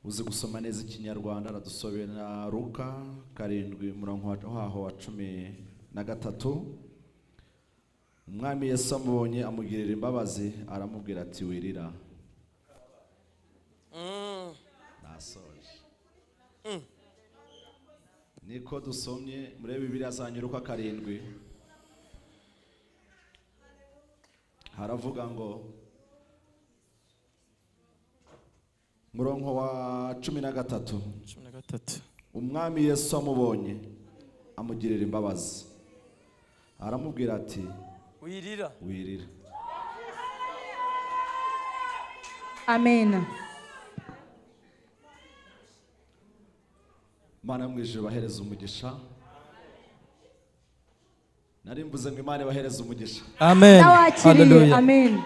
uzi gusoma neza ikinyarwanda aradusobera Luka 7 umurongo waho wa 13. Umwami Yesu amubonye amugirira imbabazi aramubwira ati wirira. Nasoje. Niko dusomye muri Bibiliya zanyu Luka 7 haravuga ngo murongo wa 13 umwami Yesu amubonye amugirira imbabazi aramubwira ati wirira. Amen. Mana mwijuru bahereza umugisha. Nari mvuze ngo Imana bahereza umugisha. Amen. Hallelujah. Amen.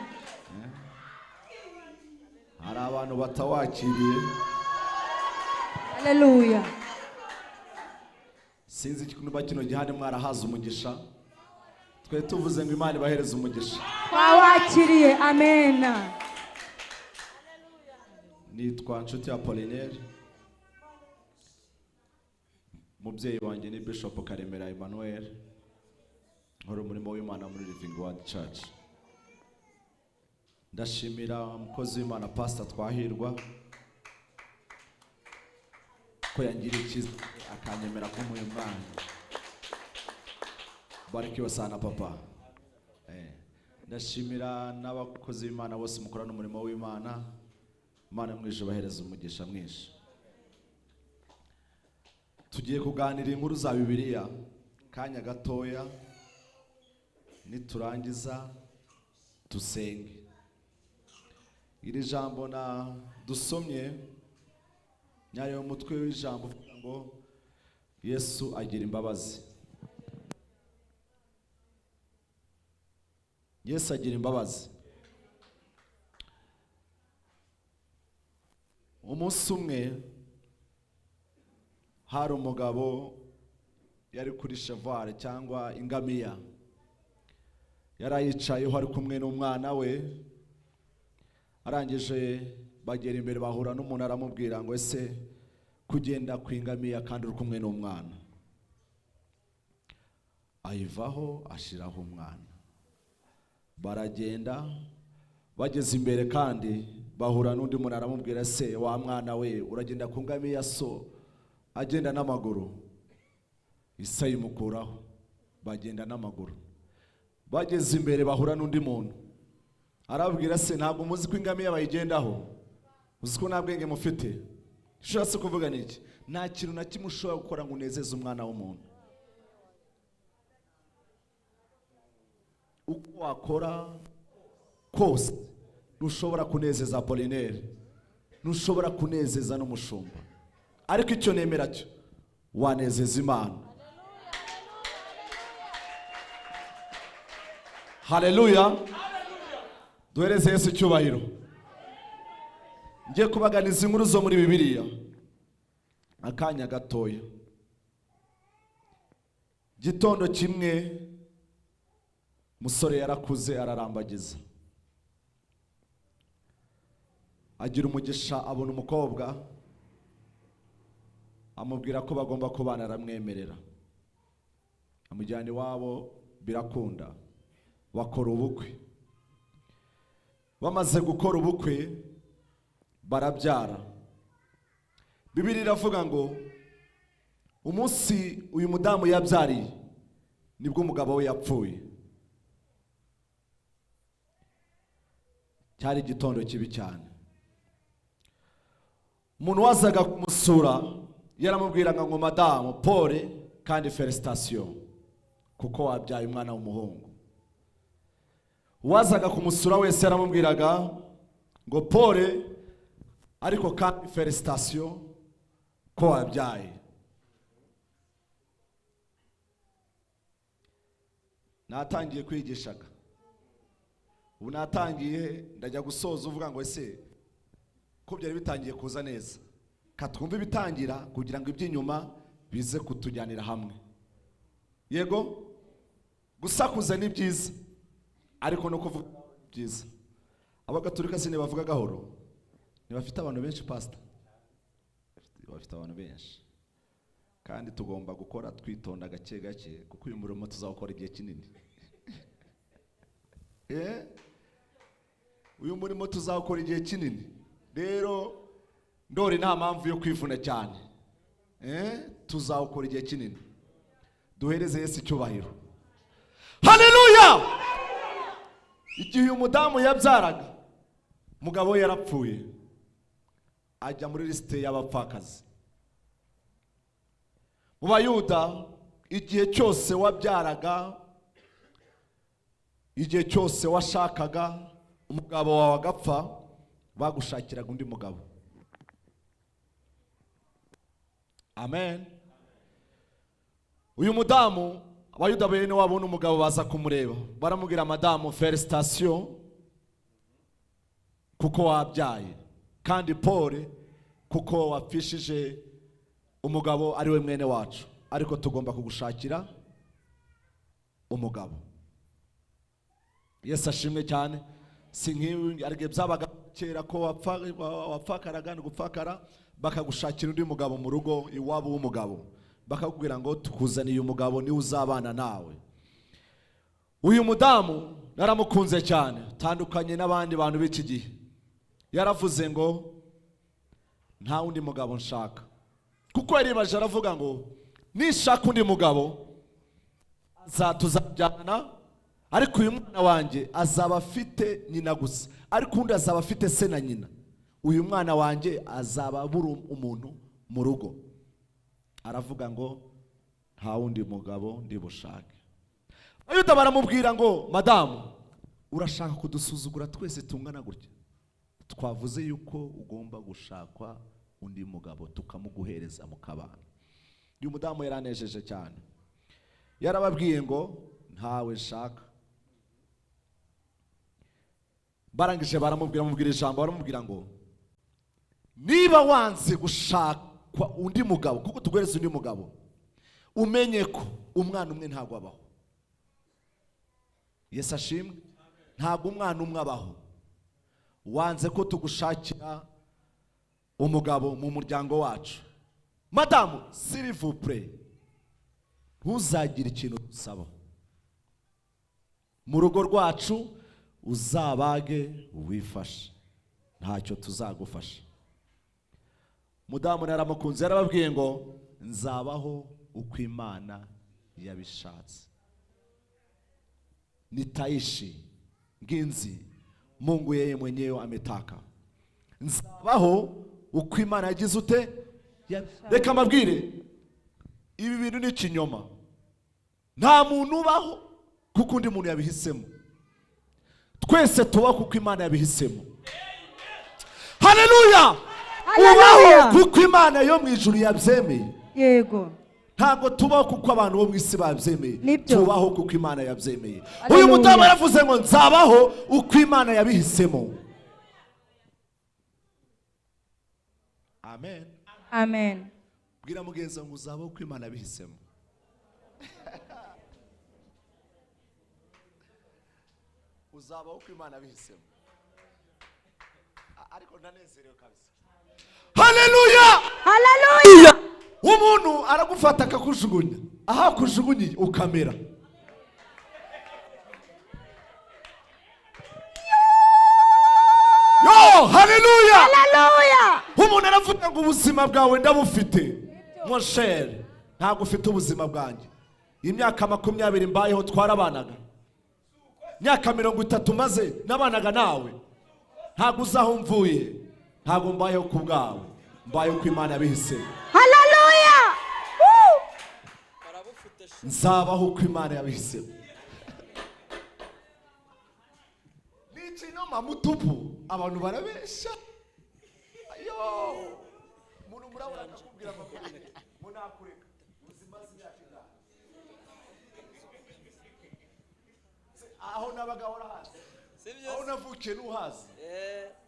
Hari abantu batawakiriye. Hallelujah. Sinzi ikintu bakino gihane mwarahaza umugisha. Twe tuvuze ngo Imana bahereza umugisha. Twawakiriye. Amen. Nitwa Nshuti Appolinaire. Mubyeyi wanjye ni Bishop Karemera Emmanuel. Nkora umurimo w'Imana muri Living Word Church. Ndashimira umukozi w'Imana Pastor Twahirwa ko yangiriye icyizere akanyemera ko mu Imana. Barikiwe sana papa. Ndashimira n'abakozi b'Imana bose mukorana umurimo w'Imana. Imana mwijuru bahereza umugisha mwinshi. Tugiye kuganira inkuru za Bibiliya kanya gatoya, niturangiza dusenge. Iri jambo na dusomye nyayo umutwe w'ijambo uvuga ngo Yesu agira imbabazi. Yesu agira imbabazi. Umunsi umwe hari umugabo yari kuri cheval cyangwa ingamiya. Yarayicayeho ari kumwe n'umwana we. Arangije bagera imbere bahura n'umuntu aramubwira ngo ese kugenda ku ingamiya kandi uri kumwe n'umwana. Ayivaho ashiraho umwana. Baragenda bageze imbere kandi bahura n'undi muntu aramubwira se wa mwana we uragenda ku ngamiya so agenda n'amaguru. Isayi mukuraho bagenda n'amaguru. Bageze imbere bahura n'undi muntu arabwira se ntabwo muzi ko ingamiya bayigendaho, uzi ko nta bwenge mufite. Shatse kuvuga niki? Nta kintu na kimwe ushobora gukora ngo unezeze umwana w'umuntu. Uko wakora kose ntushobora kunezeza Appolinaire, ntushobora kunezeza n'umushumba, ariko icyo nemera cyo wanezeza Imana. Hallelujah. Duhereze Yesu icyubahiro. Ngiye kubaganiza inkuru zo muri Bibiliya akanya gatoya. Gitondo kimwe musore yarakuze ararambagiza. Agira umugisha abona umukobwa amubwira ko bagomba kubana, aramwemerera. Amujyana iwabo birakunda. Bakora ubukwe. Bamaze gukora ubukwe barabyara. Bibiliya iravuga ngo umunsi uyu mudamu yabyariye nibwo umugabo we yapfuye. Cyari igitondo kibi cyane. Umuntu wazaga kumusura yaramubwiraga ngo madamu Pole kandi felicitation kuko wabyaye umwana w'umuhungu. Wazaga kumusura wese yaramubwiraga ngo Pole ariko kandi felicitation ko wabyaye. Natangiye kwigishaga. Ubu natangiye ndajya gusoza uvuga ngo ese ko byari bitangiye kuza neza, katwumva bitangira kugira ngo iby'inyuma bize kutujyanira hamwe. Yego gusakuza ni byiza ariko no kuvuga byiza. Abagatolika sine bavuga gahoro, ntibafite abantu benshi pastor. bafite abantu benshi kandi tugomba gukora twitonda gake gake kuko uyu murimo tuzawukora igihe kinini. Uyu murimo tuzawukora igihe kinini, rero ndori nta mpamvu yo kwivuna cyane. Tuzawukora igihe kinini. Duhereze Yesu icyubahiro. Haleluya! Igihe uyu mudamu yabyaraga, mugabo we yarapfuye, ajya muri lisite y'abapfakazi. Mu Bayuda igihe cyose wabyaraga, igihe cyose washakaga umugabo wawe agapfa, bagushakiraga undi mugabo. Amen. Uyu mudamu Abayuda bene wabona umugabo baza kumureba, baramubwira madamu felicitation kuko wabyaye, kandi Paul kuko wapfishije umugabo ari we mwene wacu, ariko tugomba kugushakira umugabo. Yesu ashimwe cyane. Si nk'ibi arige byabaga kera ko wapfakaraga no gupfakara bakagushakira undi mugabo mu rugo iwabo w'umugabo, bakakubwira ngo tukuzaniye umugabo ni uzabana nawe. Uyu mudamu naramukunze cyane, tandukanye n'abandi bantu b'iki gihe. Yaravuze ngo nta undi mugabo nshaka, kuko yaribaje aravuga ngo nishaka undi mugabo tuzabyana, ariko uyu mwana wanjye azaba afite nyina gusa, ariko undi azaba afite se na nyina. Uyu mwana wanjye azaba abura umuntu mu rugo. Aravuga ngo nta wundi mugabo ndi bushake. Abayuda baramubwira ngo madamu, urashaka kudusuzugura twese tungana gutya? Twavuze yuko ugomba gushakwa undi mugabo tukamuguhereza mukabana. Uyu mudamu yaranejeje cyane, yarababwiye ngo ntawe nshaka. Barangije baramubwira ijambo, baramubwira ngo niba wanze gushakwa undi mugabo, kuko tuguhereza undi mugabo, umenye ko umwana umwe ntago abaho. Yesu ashimwe. Ntago umwana umwe abaho. Wanze ko tugushakira umugabo mu muryango wacu, madamu s'il vous plaît, ntuzagire ikintu usaba mu rugo rwacu, uzabage wifashe, ntacyo tuzagufasha. Mudamu naramukunze, yarababwiye ngo nzabaho uko Imana yabishatse. Nitaishi nginzi Mungu yeye mwenyewe ametaka. Nzabaho uko Imana yagize ute? Reka mbabwire, ibi bintu ni ikinyoma. Nta muntu ubaho kuko undi muntu yabihisemo. Twese tubaho kuko Imana yabihisemo. Haleluya! Ubaho kuko Imana yo mu ijuru yabyemeye. Yego. Ntago tubaho kuko abantu bo mu isi babyemeye, tubaho kuko Imana yabyemeye. Haleluya. Uyu mudamu yaravuze ngo nzabaho uko Imana yabihisemo. Amen. Amen. Bwira mugenzi ngo uzabaho uko Imana yabihisemo. Uzabaho uko Imana yabihisemo. Ariko ndanezerewe kabisa. Haleluya! Haleluya! Umuntu aragufata akakujugunya, aha kujugunye ukamera. Yo, haleluya! Haleluya! Umuntu aravuga ngo ubuzima bwawe ndabufite. Mon cher, ntabwo ufite ubuzima bwanjye. Imyaka 20 mbayeho twarabanaga. Myaka 30 maze nabanaga nawe. Ntabwo uzaho mvuye. Ntabwo mbayeho ku bwawe. Mbayeho ku Imana yabihisemo. Haleluya! Nzabaho uko Imana yabihisemo. Ni ikinyoma mutupu, abantu barabesha. Ayo! Umuntu murabura akakubwira ngo munakureka. Uzimaze imyaka ingahe? Aho nabagahora hasi. Aho navukiye n'uhazi.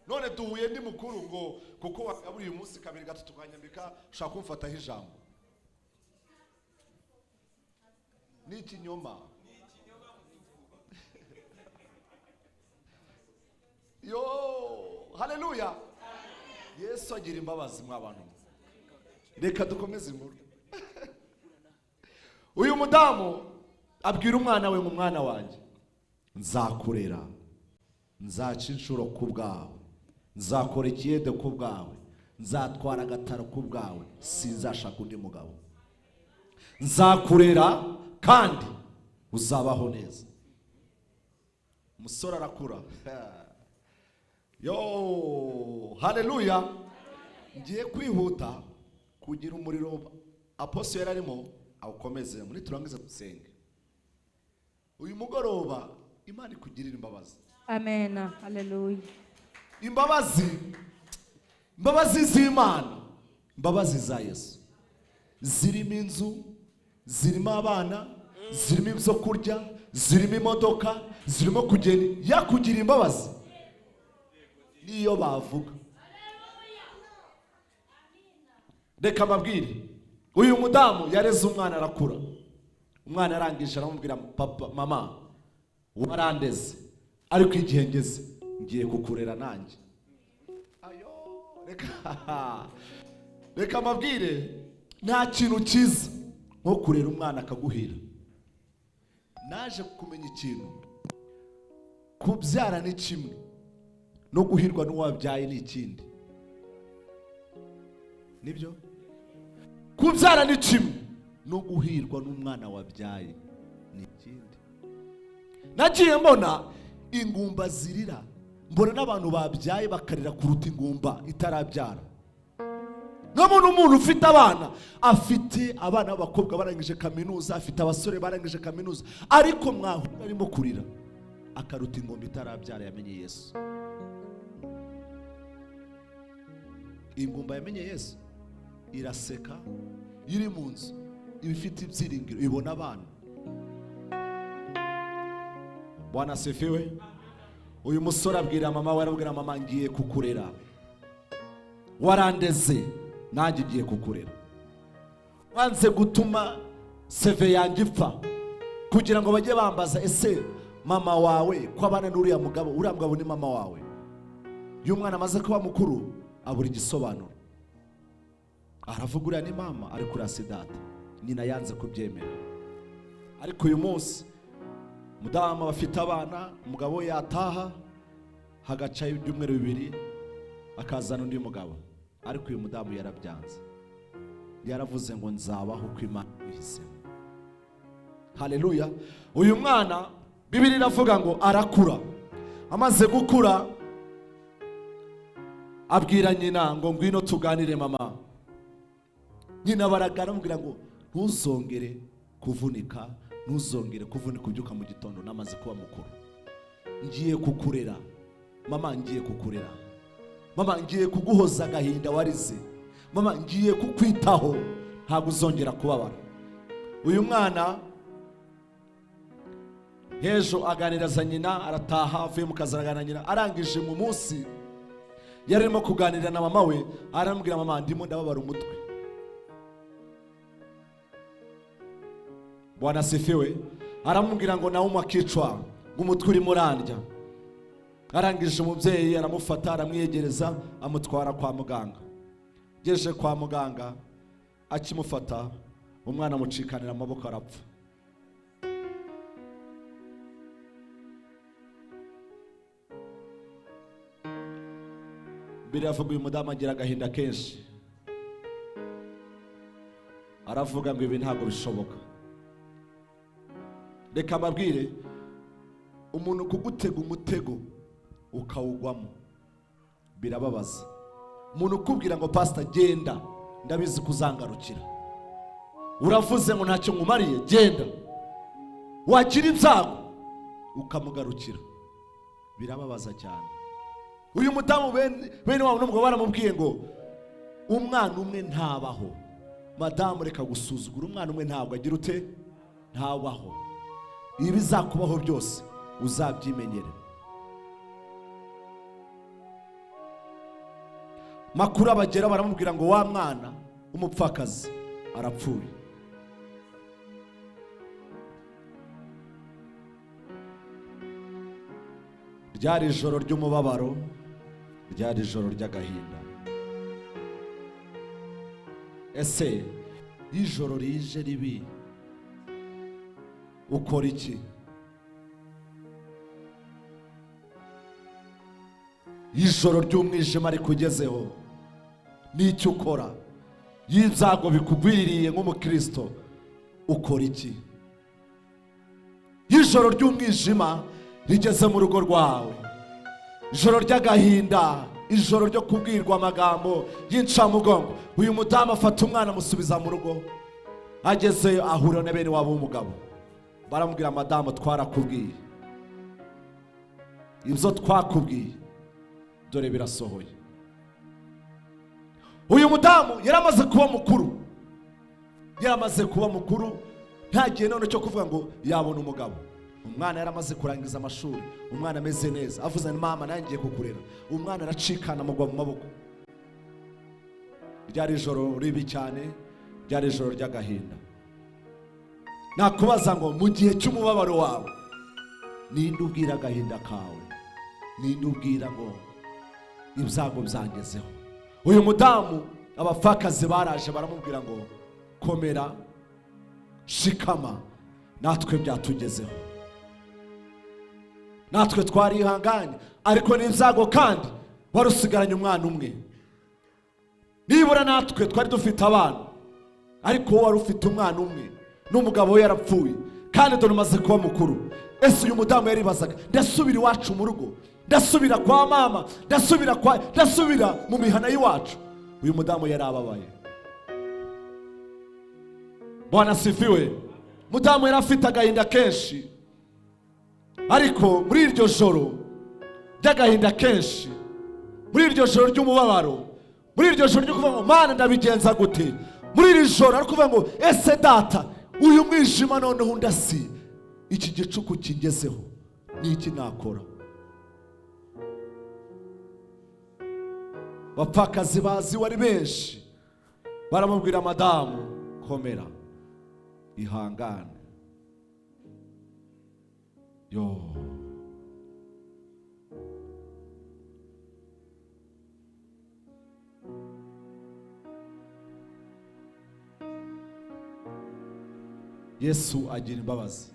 None duhuye ndi mukuru ngo kuko wakaburi uyu munsi 2-3 tukanyambika ushaka kumfataho ijambo. Ni ikinyoma. Yo, haleluya! Yesu agira imbabazi mw'abantu. reka dukomeze inkuru. Uyu mudamu abwira umwana we ngo mwana wanjye nzakurera, nzaca inshuro ku bwawe, nzakora ikiyede ku bwawe, nzatwara agataro ku bwawe, sinzashaka undi mugabo, nzakurera kandi uzabaho neza. Umusore arakura. Yo, haleluya. Ngiye kwihuta kugira umuriro apostle yararimo awukomeze muri turangiza dusenge. Uyu mugoroba Imana ikugirira imbabazi. Amen. Hallelujah. Imbabazi z'Imana, imbabazi za Yesu zirimo inzu, zirimo abana, zirimo ibyo kurya, zirimo imodoka, zirimo kugenda. Yakugira imbabazi niyo bavuga. Reka mbabwire, uyu mudamu yareze umwana arakura. Umwana arangije aramubwira papa mama warandeze, ariko igihe ngeze ngiye kukurera nanjye. Ayo, reka mbabwire, nta kintu cyiza nko kurera umwana akaguhira. Naje kumenya ikintu, kubyara ni kimwe, no guhirwa n'uwabyaye ni ikindi. Nibyo? Kubyara ni kimwe, no guhirwa n'umwana wabyaye ni ikindi. Nagiye mbona ingumba zirira, mbona n'abantu babyaye bakarira kuruta ingumba itarabyara. Nkabona umuntu ufite abana, afite abana b'abakobwa barangije kaminuza, afite abasore barangije kaminuza, ariko mwahura arimo kurira akaruta ingumba itarabyara yamenye Yesu. Ingumba yamenye Yesu iraseka, iri mu nzu, ibifite ibyiringiro, ibona abana. Bwana asifiwe. Uyu musore abwira mama we, arabwira mama ngiye kukurera, warandeze nanjye ngiye kukurera. Wanze gutuma seve yanjye ipfa kugira ngo bajye bambaza ese mama wawe ko abana n'uriya mugabo, uriya mugabo ni mama wawe. Iyo umwana amaze kuba mukuru abura igisobanuro, aravuga uriya ni mama, ariko uriya si data. Nyina yanze kubyemera. Ariko uyu munsi mudamu bafite abana, umugabo we yataha hagaca ibyumweru bibiri akazana undi mugabo, ariko uyu mudamu yarabyanze. Yaravuze ngo nzabaho uko Imana ihisemo. Haleluya. Uyu mwana Bibiliya iravuga ngo arakura. Amaze gukura abwira nyina ngo ngwino tuganire mama. Nyina baragara amubwira ngo ntuzongere kuvunika, ntuzongere kuvunika ubyuka mu gitondo, namaze kuba mukuru. Ngiye kukurera mama, ngiye kukurera mama, ngiye kuguhoza agahinda warize mama, ngiye kukwitaho, ntabwo uzongera kubabara. Uyu mwana hejo aganiriza nyina, arataha avuye mu kazi araganira nyina. Arangije mu munsi yarimo kuganira na mama we, aramubwira mama ndimo ndababara umutwe. Bwana asifiwe. Aramubwira ngo nawe umakicwa ngo umutwe urimo urandya. Arangije umubyeyi aramufata, aramwiyegereza, amutwara kwa muganga. Geje kwa muganga, akimufata umwana amucikanira amaboko arapfa. Biravuga uyu mudamu agira agahinda kenshi, aravuga ngo ibi ntabwo bishoboka. Reka mbabwire, umuntu kugutega umutego ukawugwamo birababaza. Umuntu ukubwira ngo pastor genda, ndabizi kuzangarukira, uravuze ngo ntacyo nkumariye, genda, wagira ibyago ukamugarukira, birababaza cyane. Uyu mudamu bene wabo n'umugabo baramubwiye ngo umwana umwe ntabaho. Madamu reka gusuzugura, umwana umwe ntabwo agira ute, ntabaho. Ibi bizakubaho byose uzabyimenyere. Makuru abagera baramubwira ngo wa mwana umupfakazi arapfuye. Ryari ijoro ry'umubabaro, ryari ijoro ry'agahinda. ese ijoro rije ribi ukora iki? Ijoro ry'umwijima rikugezeho n'icyo ukora? Y'ibyago bikugwiriye nk'umukristo ukora iki? Ijoro ry'umwijima rigeze mu rugo rwawe, ijoro ry'agahinda, ijoro ryo kubwirwa amagambo y'incamugongo. Uyu mudamu afata umwana amusubiza mu rugo, ageze ahura na bene wabo w'umugabo, baramubwira madamu, twarakubwiye, ibyo twakubwiye dore birasohoye. Uyu mudamu yaramaze kuba mukuru, yaramaze kuba mukuru, nta gihe none cyo kuvuga ngo yabona umugabo. Umwana yaramaze kurangiza amashuri, umwana ameze neza, avuze ni mama nangiye kukurera. Umwana aracikana amugwa mu maboko. Ryari ijoro ribi cyane, ryari ijoro ry'agahinda. Nakubaza ngo mu gihe cy'umubabaro wawe ninde ubwira agahinda kawe? Ninde ubwira ngo ibyago byangezeho? Uyu mudamu abapfakazi baraje baramubwira ngo komera, shikama, natwe byatugezeho, natwe twarihanganye, ariko n'ibyago kandi warusigaranye umwana umwe. Nibura natwe twari dufite abana, ariko wowe wari ufite umwana umwe n'umugabo we yarapfuye, kandi dore umaze kuba mukuru. Ese uyu mudamu yaribazaga, ndasubira iwacu mu rugo, ndasubira kwa mama, ndasubira mu mihana y'iwacu? Uyu mudamu yari ababaye. Bwana asifiwe. Mudamu yari afite agahinda kenshi, ariko muri iryo joro ry'agahinda kenshi, muri iryo joro ry'umubabaro, muri iryo joro ryo kuvuga ngo Mana ndabigenza gute, muri iri joro ari kuvuga ngo ese data, uyu mwijima noneho ndasi, iki gicuku kingezeho, ni iki nakora? Bapfakazi bazi wari benshi baramubwira madamu, komera, ihangane. Yo, Yesu agira imbabazi.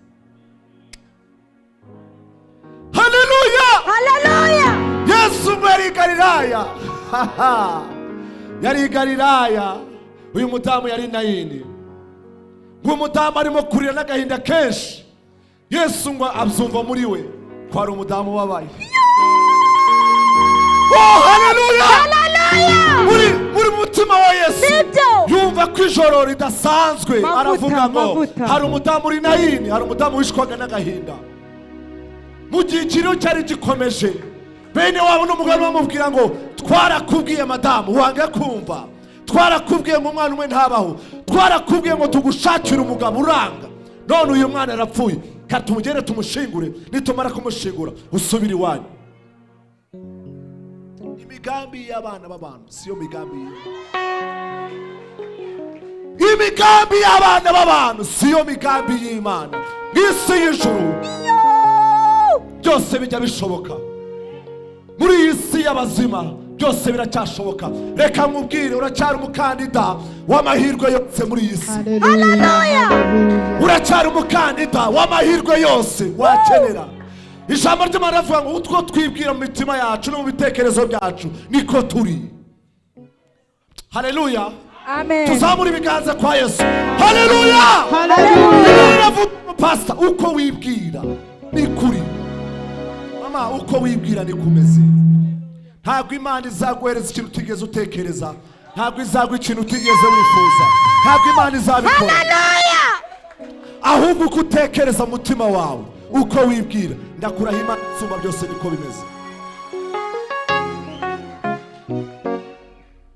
Haleluya, Haleluya. Yesu yari Galilaya. Yari Galilaya. Uyu mudamu yari Nayini. Uyu mudamu arimo kurira n'agahinda kenshi. Yesu ngo abyumva muri we ko ari umudamu wabaye. Oh, haleluya, haleluya. Muri mutima wa Yesu yumva ko ijoro ridasanzwe. Aravuga ngo hari umudamu uri Nayini, hari umudamu wishwaga n'agahinda. Mu gihe ikiriho cyari gikomeje, bene wabo n'umugabo bamubwira ngo twarakubwiye madamu wanga kumva, twarakubwiye ngo umwana umwe ntabaho, twarakubwiye ngo tugushakire umugabo uranga, none uyu mwana arapfuye, katumugere tumushingure, nitumara kumushingura usubira iwanyu. Imigambi y'abana b'abantu siyo migambi. Imigambi y'abana b'abantu siyo migambi y'Imana. N'isi y'ijuru byose bijya bishoboka. Muri iyi si y'abazima byose biracyashoboka. Reka nkubwire, uracyari umukandida w'amahirwe yose muri iyi si. Haleluya. Uracyari umukandida w'amahirwe yose wakenera. Ijambo ry'Imana rivuga ngo utwo twibwira mu mitima yacu no mu bitekerezo byacu niko turi. Haleluya. Amen. Tuzamura ibiganza kwa Yesu. Haleluya. Haleluya. Pastor, uko wibwira ni kuri. Mama, uko wibwira ni kumeze. Ntabwo Imana izaguhereza ikintu utigeze utekereza, ntabwo izaguha ikintu utigeze wifuza, ntabwo Imana izabikora. Haleluya. Ahubwo uko utekereza mu mutima wawe, uko wibwira, ndakuraho Imana isumba byose niko bimeze.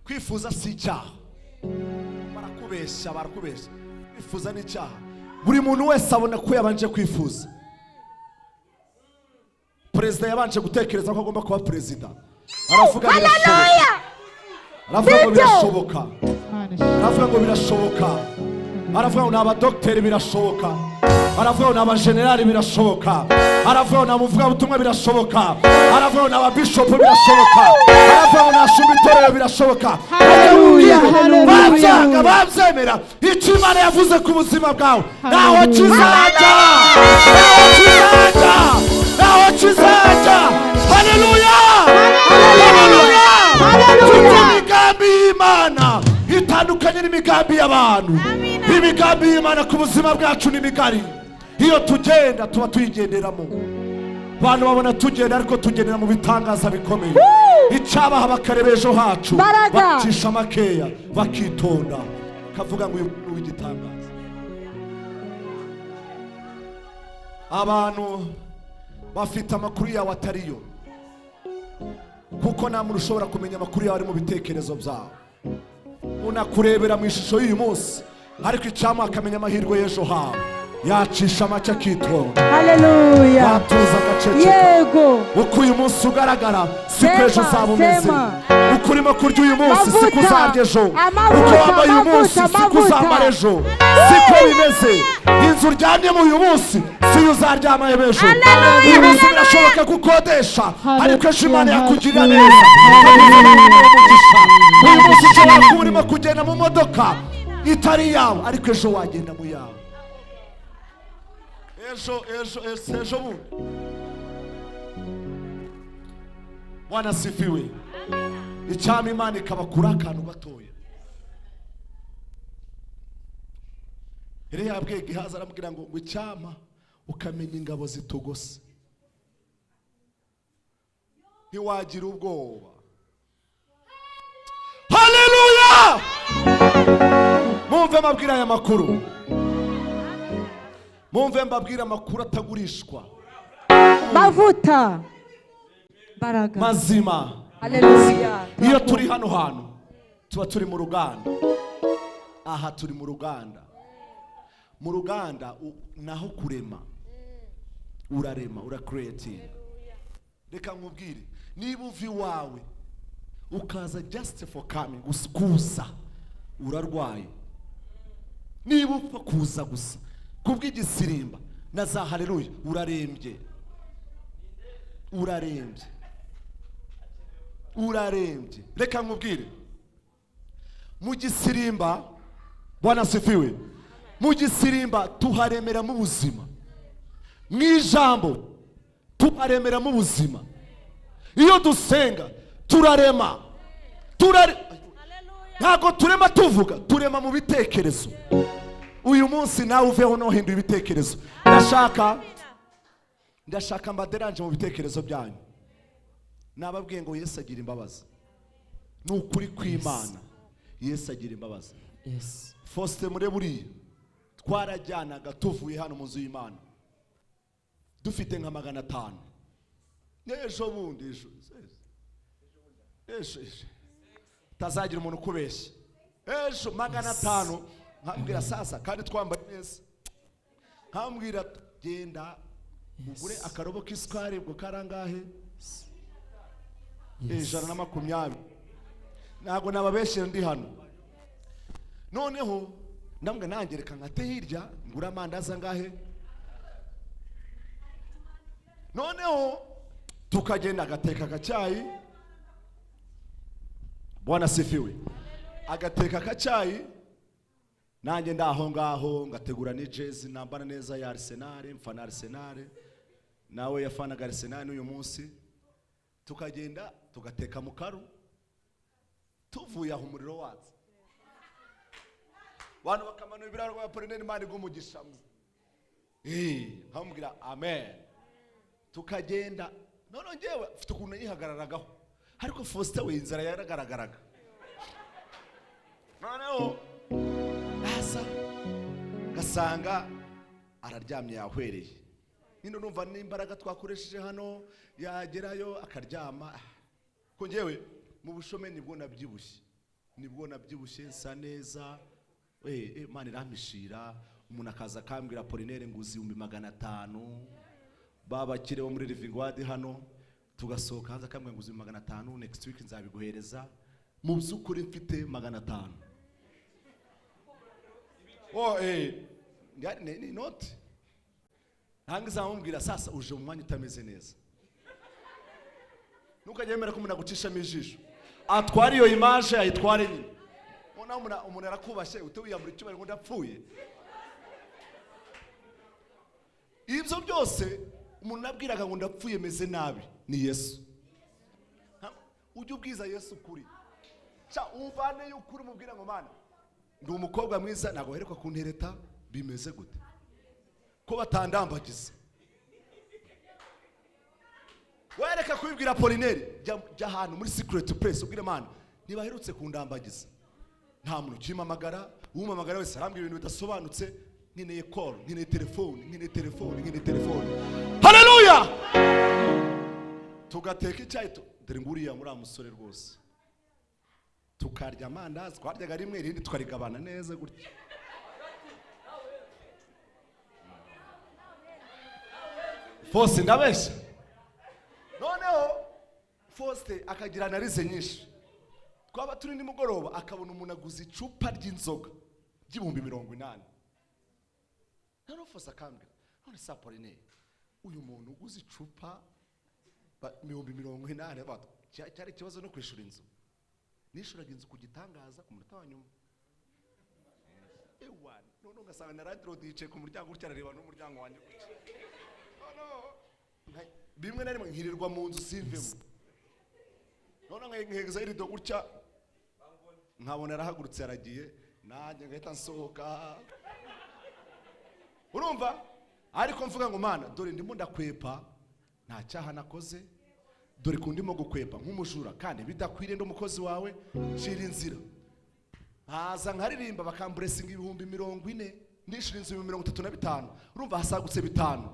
Kwifuza si icyaha. Barakubeshya. Kwifuza ni icyaha. Buri muntu wese abona ko yabanje kwifuza. Perezida yabanje gutekereza ko agomba kuba perezida. Aravuga birashoboka. Aravuga ngo birashoboka. Aravuga ngo n'abadokiteri birashoboka. Aravuga ngo n'abajenerali birashoboka. Aravuga ngo n'abavuga ubutumwa birashoboka. Aravuga ngo n'ababishopu birashoboka. Aravuga ngo n'ashumba itorero nawe birashoboka. Haleluya, Babyanga babyemera icyo Imana yavuze ku buzima bwawe naho kizajya, naho kizajya. Haleluya, haleluya. Imigambi y'Imana itandukanye n'imigambi y'abantu. Imigambi y'Imana ku buzima bwacu ni migari. Iyo tugenda tuba tuyigenderamo. Abantu babona tugenda ariko tugendera mu bitangaza bikomeye. Icyabaha bakareba ejo hacu bacisha makeya bakitonda kavuga ngo uyu w'igitangaza. Abantu bafite amakuru yawe atariyo, kuko nta muntu ushobora kumenya amakuru yawe ari mu bitekerezo byawe. Unakurebera mu ishusho y'uyu munsi ariko icyamuha akamenya amahirwe y'ejo hawe. Yacisha make akitonda. Haleluya. Yatuza agaceceka. Yego. Uko uyu munsi ugaragara siko ejo uzaba umeze. Uko urimo kurya uyu munsi siko uzarya ejo. Uko wambaye uyu munsi siko uzambara ejo. Siko bimeze. Inzu uryamyemo uyu munsi siyo uzaryama ejo. Uyu munsi birashoboka gukodesha ariko ejo Imana yakugirira neza. Uyu munsi ushobora kuba urimo kugenda mu modoka itari yawe ariko ejo wagenda mu yawe. Ejo bundi. Bwana sifiwe. Icyama Imana ikabakura akantu gatoya. Ere yabwiye Gihazi aramubwira ngo icyama ukamenya ingabo zitugose. Ntiwagira ubwoba. Haleluya! Mumve mabwira aya makuru. Mumve mbabwira amakuru atagurishwa. Mavuta. Baraga. Mazima. Haleluya. Iyo turi hano hantu tuba turi mu ruganda. Aha turi mu ruganda. Mu ruganda naho kurema. Urarema, ura-creating. Reka nkubwire, niba uvi wawe ukaza just for coming gusa urarwaye. Niba upfa kuza gusa kubw'igisirimba na za haleluya urarembye. Reka nkubwire, mu gisirimba, Bwana sifiwe, mu gisirimba tuharemera mu buzima, mu ijambo tuharemera mu buzima. Iyo dusenga turarema, ntago turema tuvuga, turema mu bitekerezo. Uyu munsi nawe uveho no hinduye ibitekerezo. Ndashaka mbaderanje mu bitekerezo byanyu. Nababwiye ngo Yesu agira imbabazi. Nukuri kw'Imana. Yesu agira imbabazi. Yes. Foste mure buri twarajyanaga tuvuye hano mu nzu y'Imana. Dufite nka 500. Ejo bundi ejo. Tazagira umuntu kubeshya. Ejo 500. Nkambwira sasa kandi twambaye neza. Nkambwira genda ugure akarobo k'isukari bwo karangahe? 120. Ntago nababeshye ndi hano. Noneho ndambwe nangereka nkate hirya ngura amandaza ngahe. Noneho tukagenda agateka agacyayi. Bwana sifiwe. Agateka agacyayi. Nanjye ndaho ngaho ngategura ni jezi nambana neza ya Arsenal, mfana Arsenal. Nawe yafanaga Arsenal uyu munsi. Tukagenda tugateka mu karu. Tuvuye aho umuriro watse. Bantu bakamanura ibiraro kwa Appolinaire Imana igumugisha. Nkamubwira amen. Tukagenda. None ngewe mfite ukuntu yihagararagaho. Ariko Faustin we inzara yaragaragaraga. Noneho asa gasanga araryamye yahwereye. Nino numva n'imbaraga twakoresheje hano yagerayo akaryama. Ko ngewe mu bushome nibwo nabyibushye nsa neza. Imana irampishira. Umuntu akaza akambwira Appolinaire nguzi 500. Babakire bo muri Living Word hano tugasohoka hanze akambwira nguzi 500 next week nzabiguhereza. Mu byukuri mfite 500. Ni not. Hangiza mumbwira sasa uje mu mwanya utameze neza. Ntukajyemera ko umuntu agucisha mijisho. atwara iyo image ayitware nyine. Umuntu arakubashye utewiyambura icyubahiro ngo ndapfuye. Ibyo byose umuntu nabwiraga ngo ndapfuye meze nabi ni Yesu. Ujye ubwiza Yesu kuri. Umvane y'ukuri mubwira ngo mana ndi umukobwa mwiza ntago herekwa kuntereta bimeze gute ko batandambagiza. Wereka kubibwira Appolinaire jya ahantu muri secret place ubwire mana ntibaherutse kundambagiza. Nta muntu ukimamagara, umamagara wese arambwira ibintu bidasobanutse, nkeneye call, nkeneye telefone. Haleluya! Tugateka icyayi dore nguriya muri amusore rwose. Tukarya amandazi, twaryaga rimwe irindi tukarigabana neza gutya. Fose ndabesha. Noneho Fose akagira analize nyinshi. Twaba turi nimugoroba akabona umuntu aguze icupa ry'inzoga y'ibihumbi 80. None Fose akambwira, none sa Appolinaire, uyu muntu uguze icupa 80 bato cyari ikibazo no kwishura inzu. Nishuraga inzu kugitangaza ku munota wa nyuma. Ewana, none ugasanga na radio dice ku muryango utya arareba n'umuryango wanjye gutya. None bimwe na rimwe nkirirwa mu nzu sivemo. None nkegeza irido gutya nkabona arahagurutse aragiye nanjye ngahita nsohoka. Urumva? Ariko mvuga ngo mana dore ndimo ndakwepa nta cyaha nakoze, dore kundimo gukwepa nk'umujura kandi bidakwiriye ndo umukozi wawe shira inzira. Haza nkaririmba bakamburesinga ibihumbi 40 ndishira inzu 35. Urumva hasagutse 5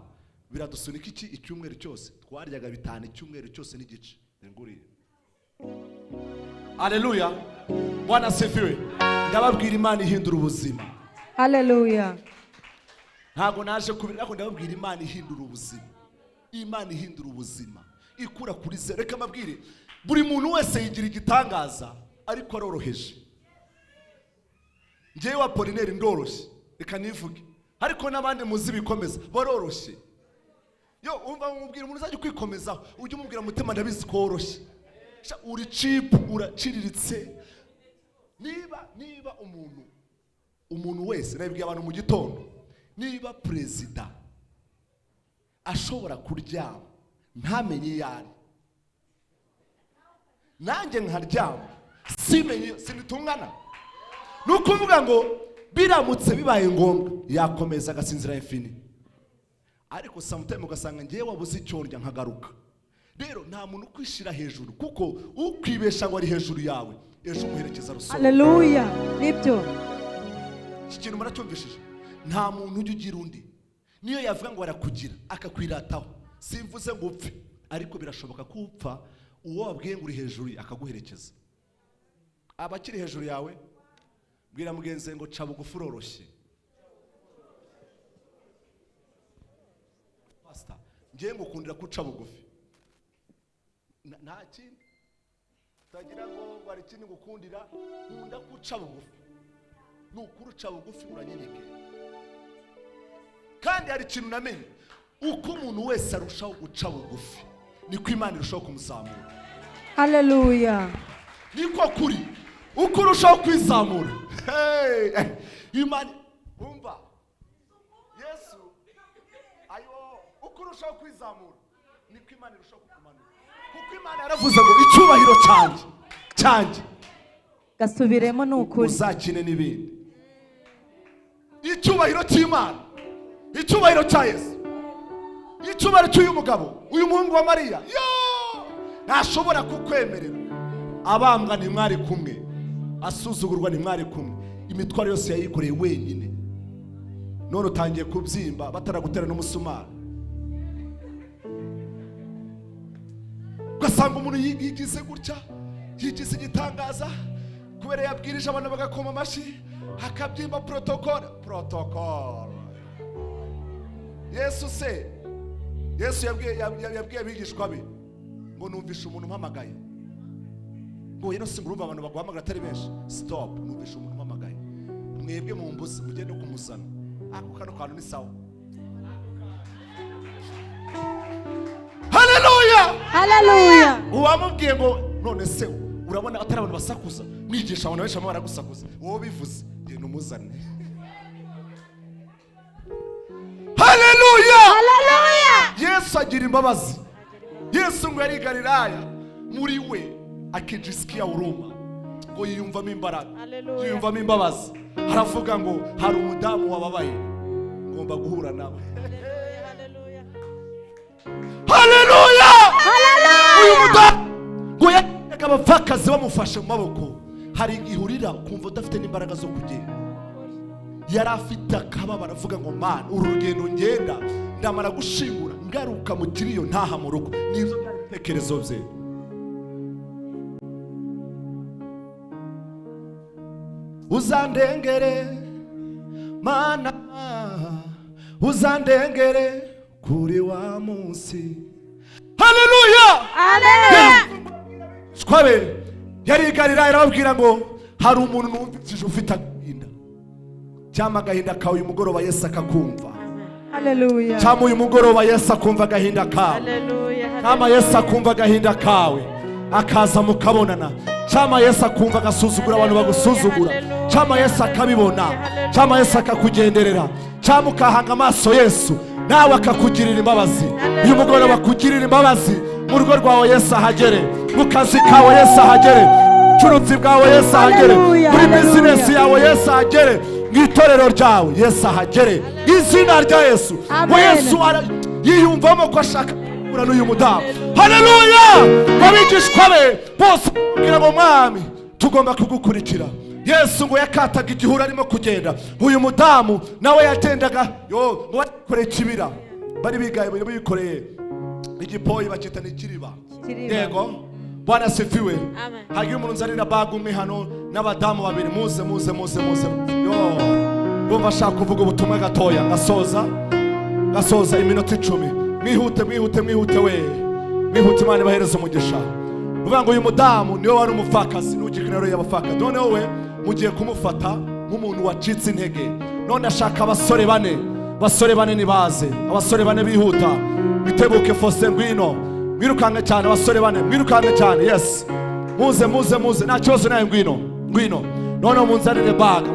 biradusunika iki icyumweru cyose twaryaga 5 icyumweru cyose n'igice nguriye. Haleluya! Bwana sifiwe. Ndababwira Imana ihindura ubuzima. Haleluya! Ntago naje kubira ko ndababwira Imana ihindura ubuzima. Imana ihindura ubuzima ikura kuri zero. Reka mabwire buri muntu wese yigira igitangaza ariko aroroheje. Ngewe Appolinaire ndoroshye reka nivuge, ariko nabandi muzi bikomeza baroroshye. Yo umva mubwira umuntu uzajya kwikomezaho ujye umubwira mutima ndabizi ko woroshye. Uri cheap uraciriritse. Niba umuntu wese nabibwiye abantu mu gitondo, niba president ashobora kuryama ntamenye yari, nanjye nkaryama simenye sinitungana. Nukuvuga ngo biramutse bibaye ngombwa yakomeza agasinzira infini. Ariko sometimes ugasanga ngiye wabuze icyorya nkagaruka. Rero nta muntu kwishira hejuru kuko ukwibesha ngo ari hejuru yawe ejo umuherekeza rusoro. Haleluya! Nibyo. Ikintu muracyumvishije, nta muntu ujya ugira undi. Niyo yavuga ngo arakugira akakwirataho, simvuze ngo upfe, ariko birashoboka ko upfa uwo wabwiye ngo uri hejuru akaguherekeza. Abakiri hejuru yawe bwira mugenzi ngo ca bugufi uroroshye. Pastor ngiye ngukundira kuca bugufi. Nta kindi tagira ngo ari kindi ngukundira, nkunda kuca bugufi. Nukuruca bugufi uranyereke. Kandi hari ikintu namenye, uko umuntu wese arushaho guca bugufi niko Imana irushaho kumuzamura. Haleluya! Niko kuri uko urushaho kwizamura. Imana umva Yesu ayo uko urushaho kwizamura niko Imana irushaho kukumanura. Kuko Imana yaravuze ngo icyubahiro cyanjye gasubiremo n'ukuri uzakine n'ibindi. Icyubahiro cy'Imana, icyubahiro cya Yesu, icyubahiro cy'uyu mugabo, uyu muhungu wa Mariya, ntashobora kukwemerera. Abambwa ni mwari kumwe, asuzugurwa ni mwari kumwe, imitwaro yose yayikoreye wenyine. None utangiye kubyimba bataragutera n'umusumari. Ugasanga umuntu yigize gutya, yigize igitangaza kubera yabwirije abantu bagakoma amashyi, hakabyimba protocol. Yesu yabwiye abigishwa be ngo numvishe umuntu umpamagaye. Ngo yeno simurumva abantu baguhamagara atari benshi. Stop, numvishe umuntu umpamagaye. Mwebwe mumbuze mugende kumusana. Ako kano kantu ni sawa. Haleluya! Haleluya! Uwamubwiye ngo none se urabona atari abantu basakuza, mwigisha abantu benshi baragusakuza, wowe bivuze genda umuzane. Haleluya, haleluya. Yesu agira imbabazi. Yesu ngo yari Galilaya, muri we akijisikia huruma, ngo yiyumvamo imbaraga, yiyumvamo imbabazi. Haravuga ngo hari umudamu wababaye, ngomba guhura nawe. Haleluya, haleluya. Uyu mudamu ngo yaga abapfakazi bamufashe mu maboko, hari ihurira kumva udafite n'imbaraga zo kugenda. Yari afite akababara avuga ngo mana, uru rugendo ngenda ndamara gushingura ngaruka mu kiriyo ntaha mu rugo. Nizo bitekerezo bye. Uzandengere mana, uzandengere kuri wa munsi. Haleluya, haleluya. Twabe yari Galilaya, arababwira ngo hari umuntu numvise ufite agahinda. Cyama agahinda kawe uyu mugoroba Yesu akakumva. Haleluya. Cyama uyu mugoroba Yesu akumva agahinda kawe. Haleluya. Cyama Yesu akumva agahinda kawe, akaza mukabonana. Cyama Yesu akumva agasuzugura abantu bagusuzugura. Cyama Yesu akabibona. Cyama Yesu akakugenderera. Cyama ukahanga amaso Yesu, nawe akakugirira imbabazi. Uyu mugoroba akugirira imbabazi. Mu rugo rwawe Yesu ahagere, mu kazi kawe Yesu ahagere, ubucuruzi bwawe Yesu ahagere, muri bizinesi yawe Yesu ahagere, mu itorero ryawe Yesu ahagere. Izina rya Yesu. Ngo Yesu yiyumvamo ko ashaka guhura n'uyu mudamu. Haleluya. Abigishwa be bose kugira ngo mwami tugomba kugukurikira. Yesu ngo yakataga igihuru arimo kugenda. Uyu mudamu nawe yagendaga ngo bakore kibira, bari bigaye bikoreye igipoyi bakita n'ikiriba. Yego, Bwana asifiwe. Hagiye umuntu nzanira bagumi hano n'abadamu babiri, muze. Yo, ngomba shaka kuvuga ubutumwa gatoya gasoza iminota 10. Mwihute we. Mwihute, Imana ibahereze umugisha. Uvuga ngo uyu mudamu niwe wari umupfakazi, n'ugikenero y'abapfakazi. None wowe mugiye kumufata nk'umuntu wacitse intege. None ashaka abasore bane nibaze. Abasore bane bihuta. Bitebuke Faustin ngwino. Mwirukange cyane abasore bane. Mwirukange cyane. Yes. Muze. Nta kibazo nawe ngwino. None munzanire baga.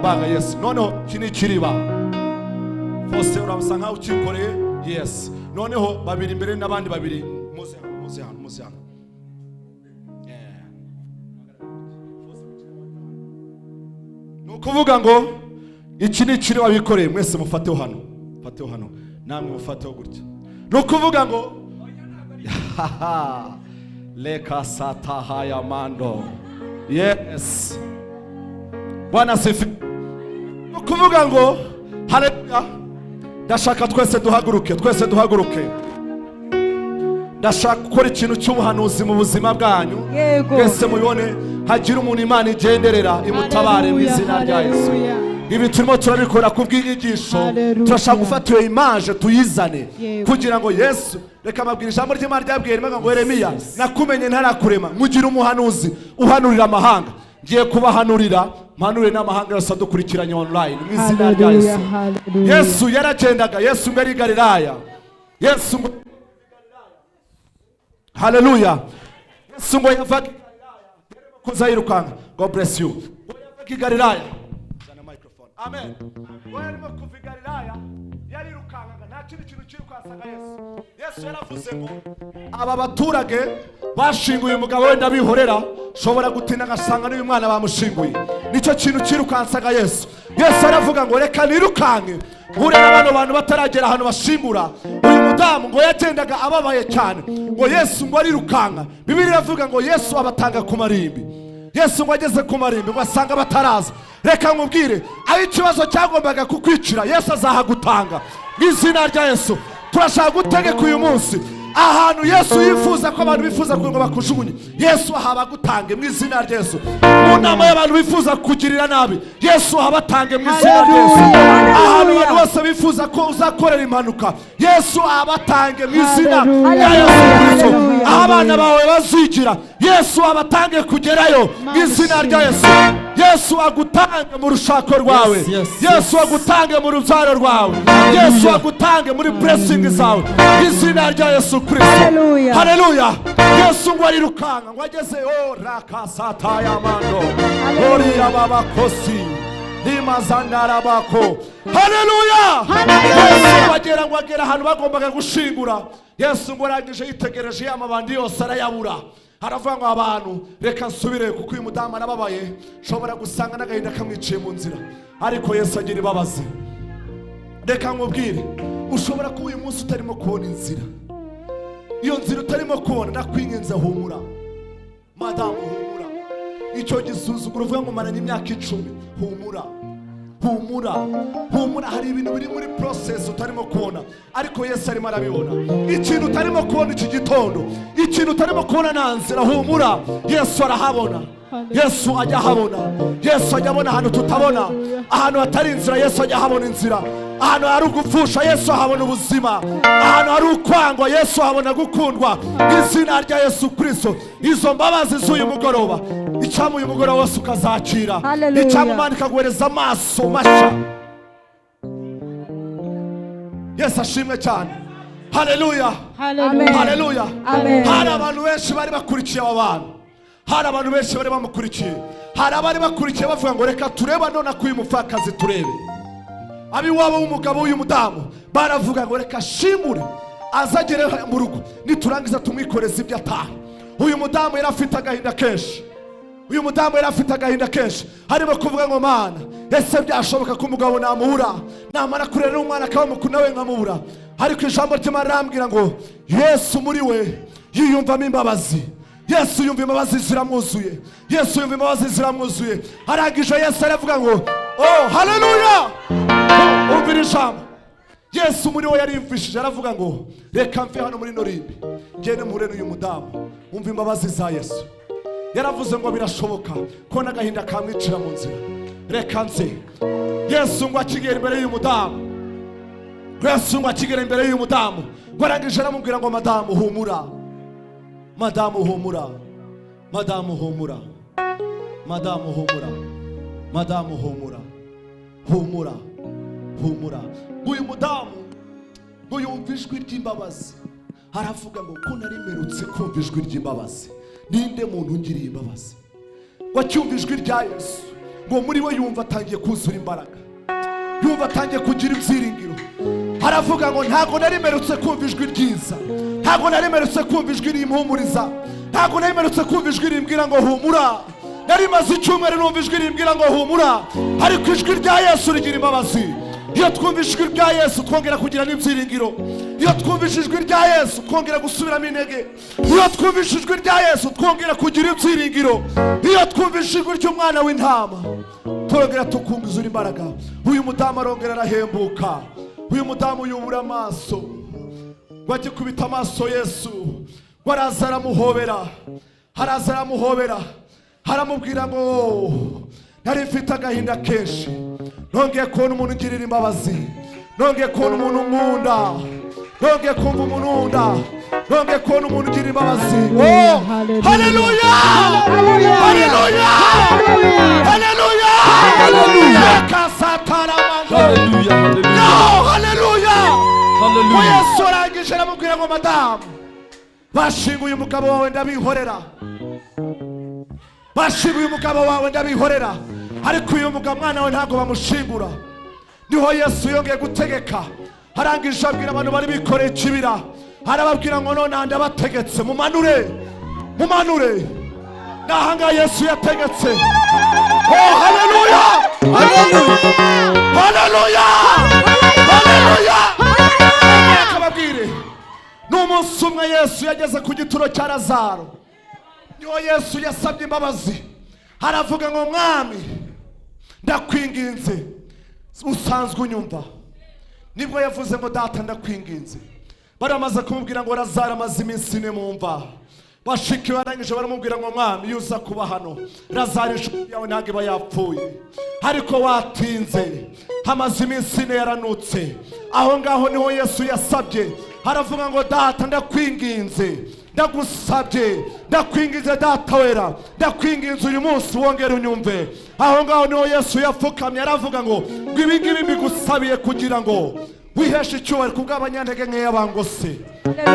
Baga yes. None kini kiriba. Faustin urabasa nkaho ukikoreye. Yes. Noneho babiri imbere n'abandi babiri. Muze hano. Nukuvuga ngo iki ni kiri wabikoreye, mwese mufateho hano. Namwe mufateho gutya. Nukuvuga ngo leka sataha ya mando. Yes. Bwana sifi. Nukuvuga ngo haleluya. Ndashaka twese duhaguruke. Ndashaka gukora ikintu cy'ubuhanuzi mu buzima bwanyu. Twese mubone hagira umuntu Imana igenderera imutabare mu izina rya Yesu. Ibi turimo turabikora kubw'inyigisho. Turashaka gufata iyo image tuyizane kugira ngo Yesu, reka mabwira ijambo ry'Imana ryabwiye ngo Yeremiya, nakumenye ntarakurema, mugira umuhanuzi uhanurira amahanga. Ngiye kubahanurira, mpanure n'amahanga yose adukurikiranye online mu izina rya Yesu. Yesu yaragendaga, Yesu ngari Galilaya. Yesu haleluya. Yesu ngo yavaga kuzayirukanga. God bless you. Yavaga Galilaya. Zana microphone. Amen. Ngo yarimo kuva Galilaya, yarirukanga, nta kintu kirukwasaga Yesu. Yesu yaravuze ngo aba baturage bashinguye umugabo wenda bihorera, shobora gutinda ngasanga n'uyu mwana bamushinguye. Nicyo kintu kirukansaga Yesu. Yesu aravuga ngo reka nirukange hure n'abantu bataragera hano bashingura. Uyu mudamu ngo yagendaga ababaye cyane, ngo Yesu ngo arirukanga. Bibiliya iravuga ngo Yesu abatanga ku marimbi. Yesu ngo ageze ku marimbi ngo asanga bataraza. Reka nkubwire, aho ikibazo cyagombaga kukwicira Yesu azahagutanga mu izina rya Yesu. Turashaka gutegeka uyu munsi ahantu Yesu yifuza ko abantu bifuza ngo bakujugunye, Yesu ahabagutange mu izina rya Yesu. Mu nama y'abantu bifuza kugirira nabi, Yesu ahabatange mu izina rya Yesu. Ahantu abantu bose bifuza ko uzakorera impanuka, Yesu ahabatange mu izina rya Yesu. Aho abana bawe bazigira, Yesu abatange kugerayo mu izina rya Yesu. Yesu agutange mu rushako rwawe, Yesu agutange mu rubyaro rwawe, Yesu agutange muri blessing zawe mu izina rya Yesu Yesu Kristo. Haleluya. Haleluya. Yesu ngo arirukanga ngo ageze rakasata y'amando ori ababakosi nimazandarabako. Haleluya. Yesu bagera ngo agera ahantu bagombaga gushingura. Yesu ngo arangije yitegereje y'amabandi yose arayabura. Haravuga ngo abantu reka nsubire kuko uyu mudamu arababaye, nshobora gusanga n'agahinda kamwiciye mu nzira. Ariko Yesu agira imbabazi. Reka nkubwire, ushobora kuba uyu munsi utarimo kubona inzira. Iyo nzira utarimo kubona nakwinginze humura. Madamu humura. Icyo gisuzuguro uvuga ngo maranye imyaka 10, humura. Humura. Humura, hari ibintu biri muri process utarimo kubona, ariko Yesu arimo arabibona. Ikintu utarimo kubona iki gitondo, ikintu utarimo kubona nanzira, humura. Yesu arahabona. Yesu ajya habona. Yesu ajya abona ahantu tutabona. Ahantu hatari inzira Yesu ajya habona inzira. Ahantu hari ugupfusha Yesu ahabona ubuzima. Ahantu hari ukwangwa Yesu ahabona gukundwa. Izina rya Yesu Kristo. Izo mbabazi z'uyu mugoroba, icyamu uyu mugoroba wose ukazakira. Icyamu Imana ikaguhereza amaso masha. Yesu ashimwe cyane. Haleluya. Haleluya. Hari abantu benshi bari bakurikiye aba bantu. Hari abantu benshi bari bamukurikiye. Hari abari bakurikiye bavuga ngo reka tureba none ko uyu mupfakazi turebe. Abiwabo w'umugabo w'uyu mudamu baravuga ngo reka shimure azagere mu rugo niturangiza tumwikoreza ibyo ataha. Uyu mudamu yari afite agahinda kenshi. Uyu mudamu yari afite agahinda kenshi. Harimo kuvuga ngo Mana, ese byashoboka ko umugabo namubura, namara kurera umwana akaba mukuru nawe nkamubura. Ariko ijambo ry'Imana rirambwira ngo Yesu muri we yiyumvamo imbabazi. Yesu yumva imbabazi ziramwuzuye. Yesu yumva imbabazi ziramwuzuye. Arangije Yesu aravuga ngo oh haleluya. Umvira ijambo. Yesu muri we yarimvishije aravuga ngo reka mve hano muri norimbi ngende mpure n'uyu mudamu. Umva imbabazi za Yesu. Yaravuze ngo birashoboka ko n'agahinda kamwicira mu nzira. Reka nze. Yesu ngo akigera imbere y'uyu mudamu. Yesu ngo akigera imbere y'uyu mudamu. Barangije aramubwira ngo madamu humura. Madamu humura. Madamu humura. Madamu humura. Madamu humura. Humura. Humura. Uyu mudamu ngo yumva ijwi ry'imbabazi. Aravuga ngo ko narimerutse kumva ijwi ry'imbabazi. Ninde muntu ungiriye imbabazi? Ngo acyumva ijwi rya Yesu. Ngo muri we yumva atangiye kuzura imbaraga. Yumva atangiye kugira ibyiringiro. Aravuga ngo ntago narimerutse kumva ijwi ryiza. Ntago narimerutse kumva ijwi rimpumuriza. Ntago narimerutse kumva ijwi rimbwira ngo humura. Narimaze icyumweru numva ijwi rimbwira ngo humura. Ariko ijwi rya Yesu rigira imbabazi. Iyo twumva ijwi rya Yesu twongera kugira n'ibyiringiro. Iyo twumva ijwi rya Yesu twongera gusubiramo intege. Iyo twumva ijwi rya Yesu twongera kugira ibyiringiro. Iyo twumva ijwi ry'umwana w'intama twongera tukunguzura imbaraga. Uyu mudamu arongera arahembuka. Uyu mudamu yubura amaso. Wajye kubita amaso Yesu. Waraza aramuhobera. Haraza aramuhobera. Haramubwira ngo nari mfite agahinda kenshi. Nongeye kubona umuntu ungirira imbabazi. Nongeye kubona umuntu nkunda. Nongeye kumva umuntu nkunda. Nongeye kubona umuntu ungirira imbabazi. Oh, haleluya! Haleluya! Haleluya! Haleluya! Kasatara mango. Haleluya! Haleluya! Haleluya! Yesu arangije aramubwira ngo madamu, bashinguye umugabo wawe ndabihorera. Bashinguye umugabo wawe ndabihorera. Ariko uyu mugabo mwana we ntago bamushingura. Niho Yesu yongeye gutegeka. Arangije abwira abantu bari bikoreye ikibira. Arababwira ngo none ndabategetse mumanure. Mumanure. Nahanga Yesu yategetse. Oh haleluya! Haleluya! Haleluya! Haleluya! Akababwire. N'umunsi umwe Yesu yageze ku gituro cya Lazaro. Niho Yesu yasabye imbabazi. Haravuga ngo mwami ndakwinginze usanzwe unyumva. Nibwo yavuze ngo data ndakwinginze. Baramaze kumubwira ngo Lazaro amaze iminsi 4 mu mva. Bashiki barangije baramubwira ngo mwami yuza kuba hano. Lazaro inshuti yawe ntabwo iba yapfuye. Ariko watinze. Hamaze iminsi 4 yaranutse. Aho ngaho niho Yesu yasabye. Haravuga ngo data ndakwinginze. Ndagusabye, ndakwinginze data wera, ndakwinginze uyu munsi wongera unyumve. Aho ngaho niho Yesu yapfukamye aravuga ngo ibi ngibi mbigusabiye kugira ngo wihesha icyubahiro kubw'abanyantege nkeya bangose.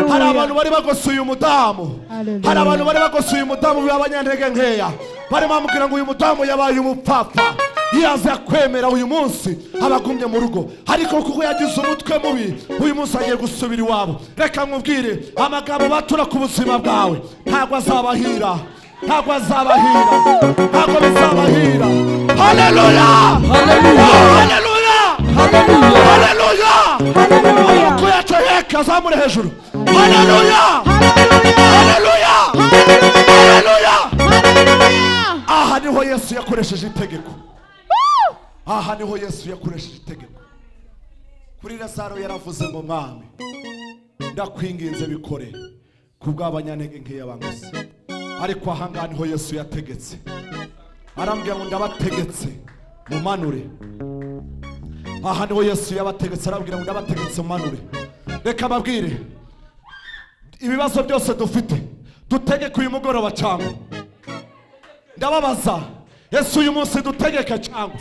Hari abantu bari bagose uyu mudamu, hari abantu bari bagose uyu mudamu b'abanyantege nkeya, bari bamubwira ngo uyu mudamu yabaye umupfapfa, yaza kwemera uyu munsi abagumye mu rugo, ariko kuko yagize umutwe mubi uyu munsi agiye gusubira iwabo. Reka nkubwire amagambo batura ku buzima bwawe ntabwo azabahira, ntabwo azabahira, ntabwo bizabahira. Haleluya, haleluya, haleluya, haleluya, haleluya. Amaboko yacu heka azamure hejuru. Haleluya, haleluya, haleluya. Aha niho Yesu yakoresheje itegeko. Aha niho Yesu yakoresheje itegeko. Kuri Lazaro yaravuze ngo mwami ndakwinginze bikore kubw'abanyantege nkeya bangose. Ariko aha ngaha niho Yesu yategetse, arambwira ngo ndabategetse mumanure. Aha niho Yesu yabategetse, arambwira ngo ndabategetse mumanure. Reka babwire ibibazo byose dufite dutegeke uyu mugoroba cyangwa ndababaza Yesu uyu munsi dutegeke cyangwa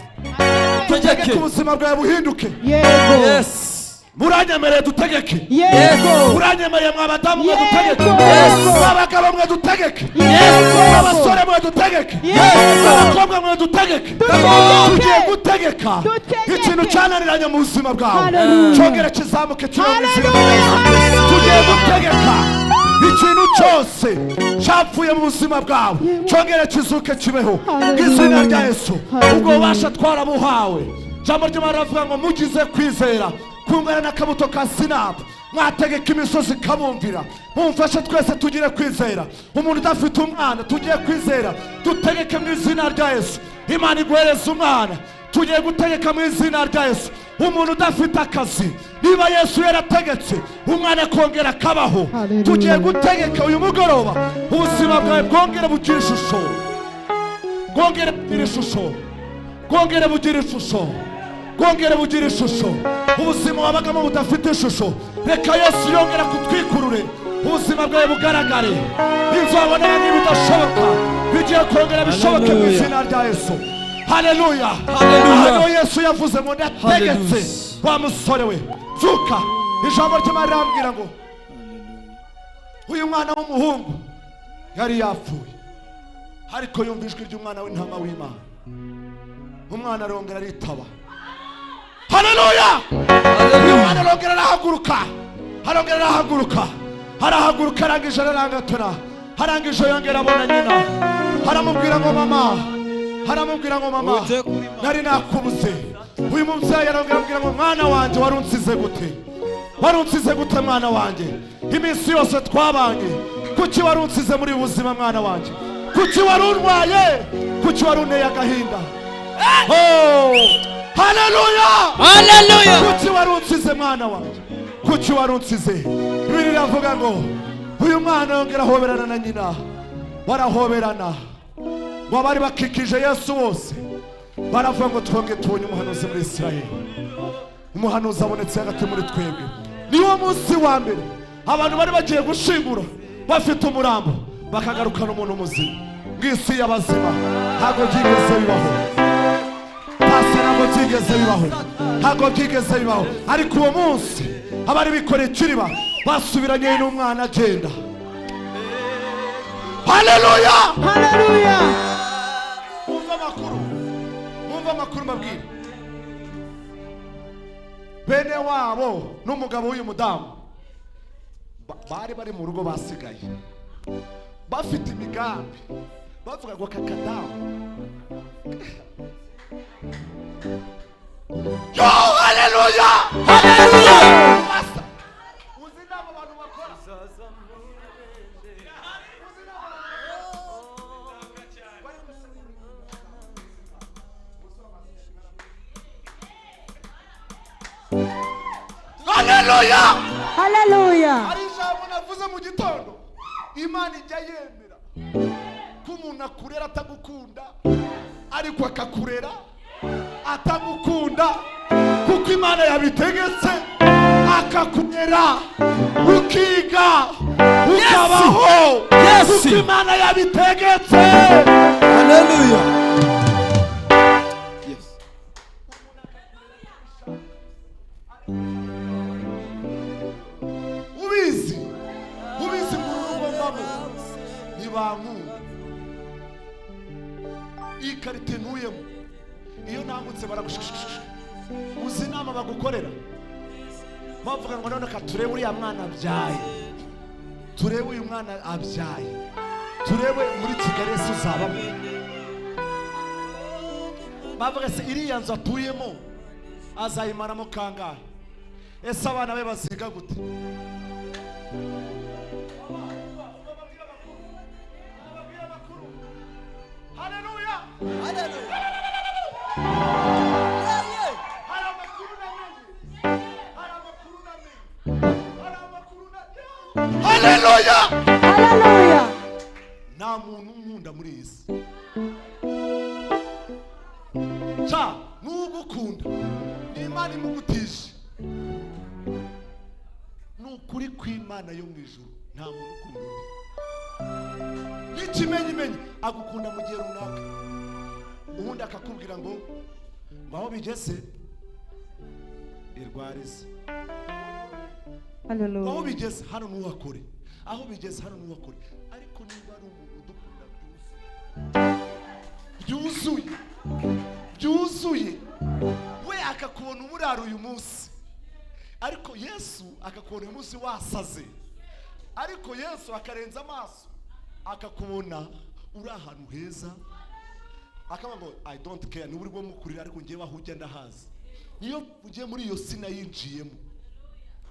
dutegeke ubuzima bwawe buhinduke? Yego. Yes. Muranyemereye dutegeke? Yego. Muranyemereye mwabadamu mwe dutegeke? Yego. Mwabagabo mwe dutegeke? Yego. Mwabasore mwe dutegeke? Yego. Mwabakobwa mwe dutegeke? Tugiye gutegeka ikintu cyananiranye mu buzima bwawe cyongera kizamuke kibe mu buzima bwawe. Tugiye gutegeka ikintu cyose cyapfuye mu buzima bwawe cyongera kizuke kibeho izina rya Yesu. Ubwo bubasha twarabuhawe. Jambo ry'Imana ravuga ngo mugize kwizera kungana n'akabuto ka sinapu mwategeka imisozi kabumvira. Mumfashe twese tugire kwizera. Umuntu udafite umwana tugiye kwizera dutegeke mu izina rya Yesu. Imana iguhereza umwana, tugiye gutegeka mu izina rya Yesu. Umuntu udafite akazi, niba Yesu yarategetse umwana kongera kabaho, tugiye gutegeka uyu mugoroba ubuzima bwawe bwongere bugira ishusho, bwongere bugira ishusho, bwongere bugira ishusho, bwongere bugira ishusho. Ubuzima wabagamo budafite ishusho, reka Yesu yongera kutwikurure ubuzima bwawe bugaragare. Inzu wabonera niba udashoboka bigiye kongera bishoboke mu izina rya Yesu. Haleluya, haleluya. Yesu yavuze ngo ndategetse wa musore we zuka. Ijambo ry'Imana rirambwira ngo uyu mwana w'umuhungu yari yapfuye, ariko yumva ijwi ry'umwana w'intama w'Imana. Umwana arongera aritaba. Haleluya, umwana arongera arahaguruka, arongera arahaguruka, arahaguruka, arangije ararangatana, arangije yongera abona nyina, aramubwira ngo mama, haramubwira ngo mama nari nakubuze. Uyu mubyeyi arongera amubwira ngo mwana wanjye warunsize gute, warunsize gute mwana wanjye? Iminsi yose twabanye kuki warunsize muri ubuzima mwana wanjye? Kuki warunwaye? Kuki warunteye agahinda? Oh, haleluya, haleluya. Kuki warunsize mwana wanjye? Kuki warunsize? Bibiri iravuga ngo uyu mwana yongera ahoberana na nyina, barahoberana. Wabari bakikije Yesu bose baravuga ngo twonge tubonye umuhanuzi muri Isirayeli. Umuhanuzi abonetse hagati muri twebwe. Niwo munsi wa mbere abantu bari bagiye gushingura bafite umurambo bakagarukana umuntu muzima. Ngisi y'abazima ntabwo byigeze bibaho, pasi ntabwo byigeze bibaho, ntabwo byigeze bibaho. Ariko uwo munsi abari bikoreye ikiriba basubiranye n'umwana agenda. Haleluya, haleluya. Mwumva amakuru mbabwira. Bene wabo n'umugabo w'uyu mudamu bari mu rugo basigaye bafite imigambi, bavuga ngo kakadamu. Yo, haleluya, haleluya. Uzi nabo abantu bakora haleluya, haleluya. Ari ijambo navuze mu gitondo, Imana ijya yemera ko umuntu akurera atagukunda, ariko akakurera atagukunda kuko Imana yabitegetse, akakurera ukiga ukabaho kuko Imana yabitegetse. Haleluya. bankunda. Iyi karite ntuyemo iyo nambutse baragushishishije. Uzi inama bagukorera bavuga ngo none turebe uriya mwana abyaye, turebe uyu mwana abyaye, turebe muri Kigali Yesu uzabamo. Bavuga se iriya nzu atuyemo azayimaramo kangahe? Ese abana be baziga gute? Haleluya, haleluya. Haleluya, Haleluya. nta muntu nkunda muri iyi si. Cha n'ugukunda n'Imana imugutije. N'ukuri kw'Imana yo mu ijuru nta muntu ukunda undi. N'ikimenyimenyi agukunda mu gihe runaka, ubundi akakubwira ngo aho bigeze irwarize. Haleluya. Aho bigeze hano n'uwakore, aho bigeze hano n'uwakore. Ariko niba ari umuntu udukunda byuzuye, byuzuye, we akakubona umurara uyu munsi, ariko Yesu akakubona uyu munsi wasaze, ariko Yesu akarenza amaso akakubona uri ahantu heza, akavuga ngo I don't care n'uburi bwo mukurira, ariko ngiye aho ujya ndahazi. Niyo ugiye muri iyo sina yinjiyemo,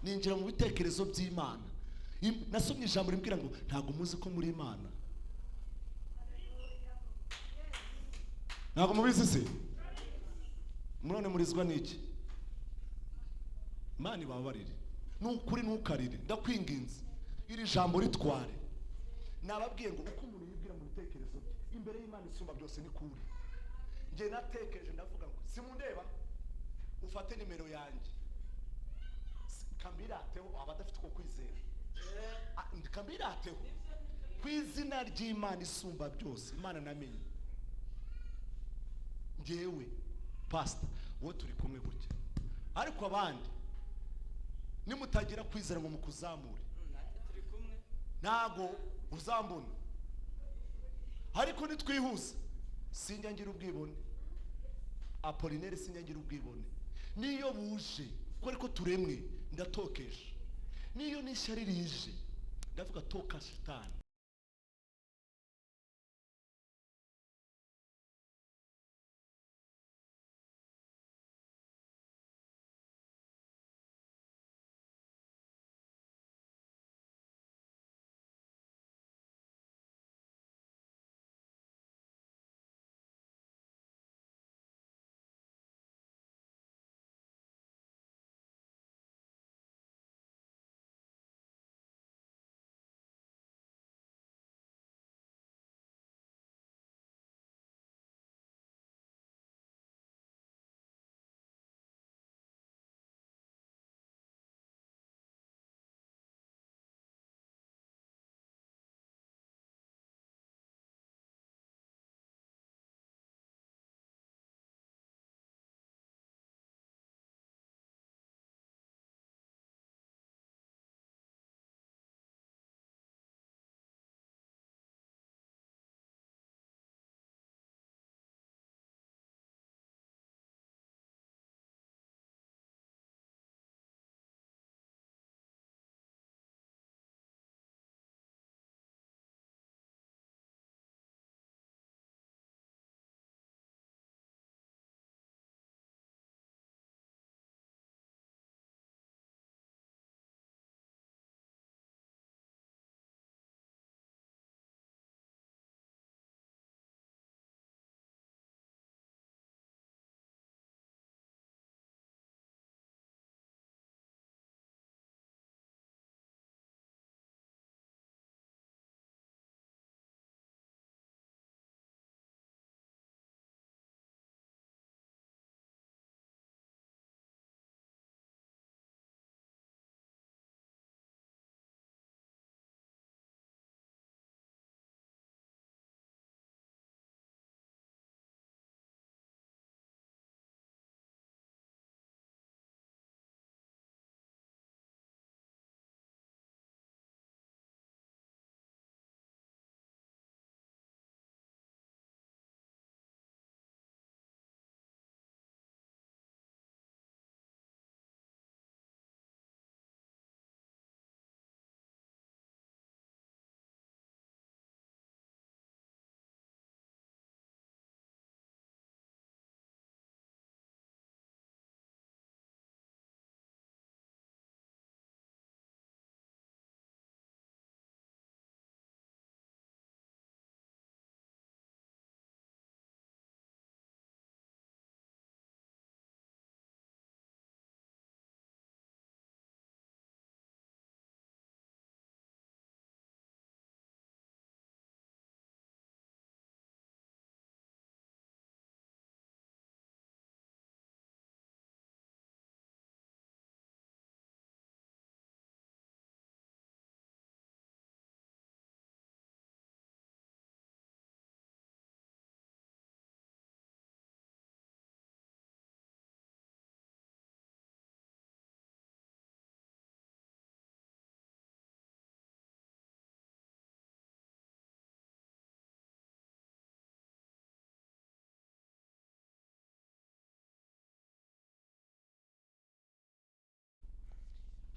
ninjira mu bitekerezo by'Imana. Nasomye ijambo rimbwira ngo ntago muzi ko muri Imana. Ntago mubizi se? None murizwa n'iki? Imana ibabarire. N'ukuri ntukarire, ndakwinginze iri jambo ritware. Nababwiye ngo uko umuntu yibwira mu bitekerezo bye imbere y'Imana isumba byose ni kuri. Nge natekereje ndavuga ngo simundeba, ufate nimero yanjye kambirateho abadafite uko kwizera, kambirateho ku izina ry'Imana isumba byose, Imana namenye. Ngewe pastor wowe turi kumwe gutya, ariko abandi nimutagira kwizera ngo mukuzamure ntago uzambona. Ariko nitwihuza sinjya ngira ubwibone, Appolinaire sinjya ngira ubwibone. Niyo buje ko ariko turemwe ndatokesha, niyo n'ishyari rije ndavuga toka shitani.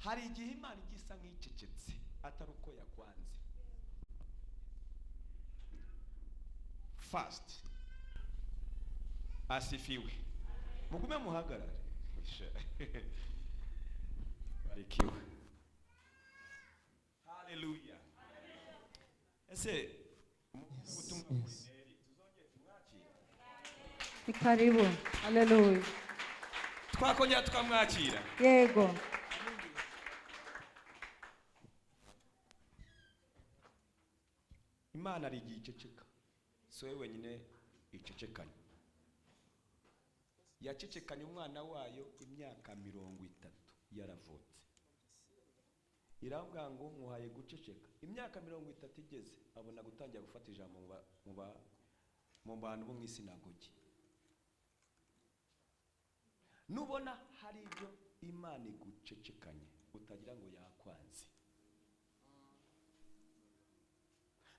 hari igihe Imana igisa nk'icecetse atari uko yakwanze. Fast asifiwe. Mugume muhagarare. Barikiwe. Hallelujah. Ese ubutumwa Appolinaire tuzongera tumwakira. Karibu. Hallelujah. Twakongera tukamwakira. Yego. Imana ari igihe iceceka. So wewe wenyine icecekanye. Yacecekanye umwana wayo imyaka 30 yaravutse. Iravuga ngo muhaye guceceka. Imyaka 30 igeze abona gutangira gufata ijambo mu bantu bo mu isinagogi. Nubona hari ibyo Imana igucecekanye utagira ngo yakwanze.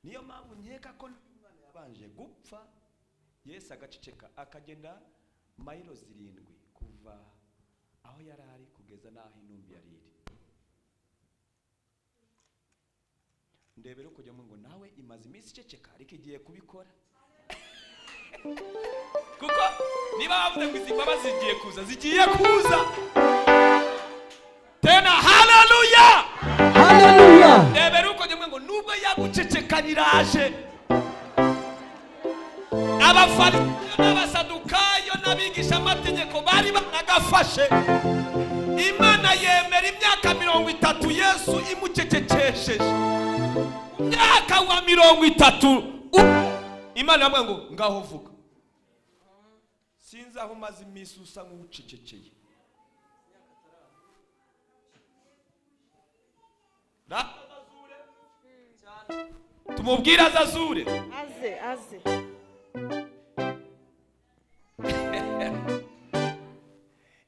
Niyo mpamvu nkeka ko umwana yabanje gupfa Yesu agaceceka akagenda mayiro 7 kuva aho yari ari kugeza naho intumbi yari iri. Ndebera uko jyamo ngo nawe imaze iminsi iceceka ariko igiye kubikora. Kuko niba bavuze ngo Imbabazi zigiye kuza tena. Hallelujah. Hallelujah. Ndebera uko jyamo ngo nubwo yagucecekanyiraje Abafarisayo n'Abasadukayo n'abigisha amategeko bari baragafashe. Imana yemera imyaka 30 Yesu imucecekesheje. Myaka wa 30 Imana yamwe ngo ngaho vuga. Sinzi aho maze iminsi usa nk'ucecekeye. Tumubwira azazure. Aze.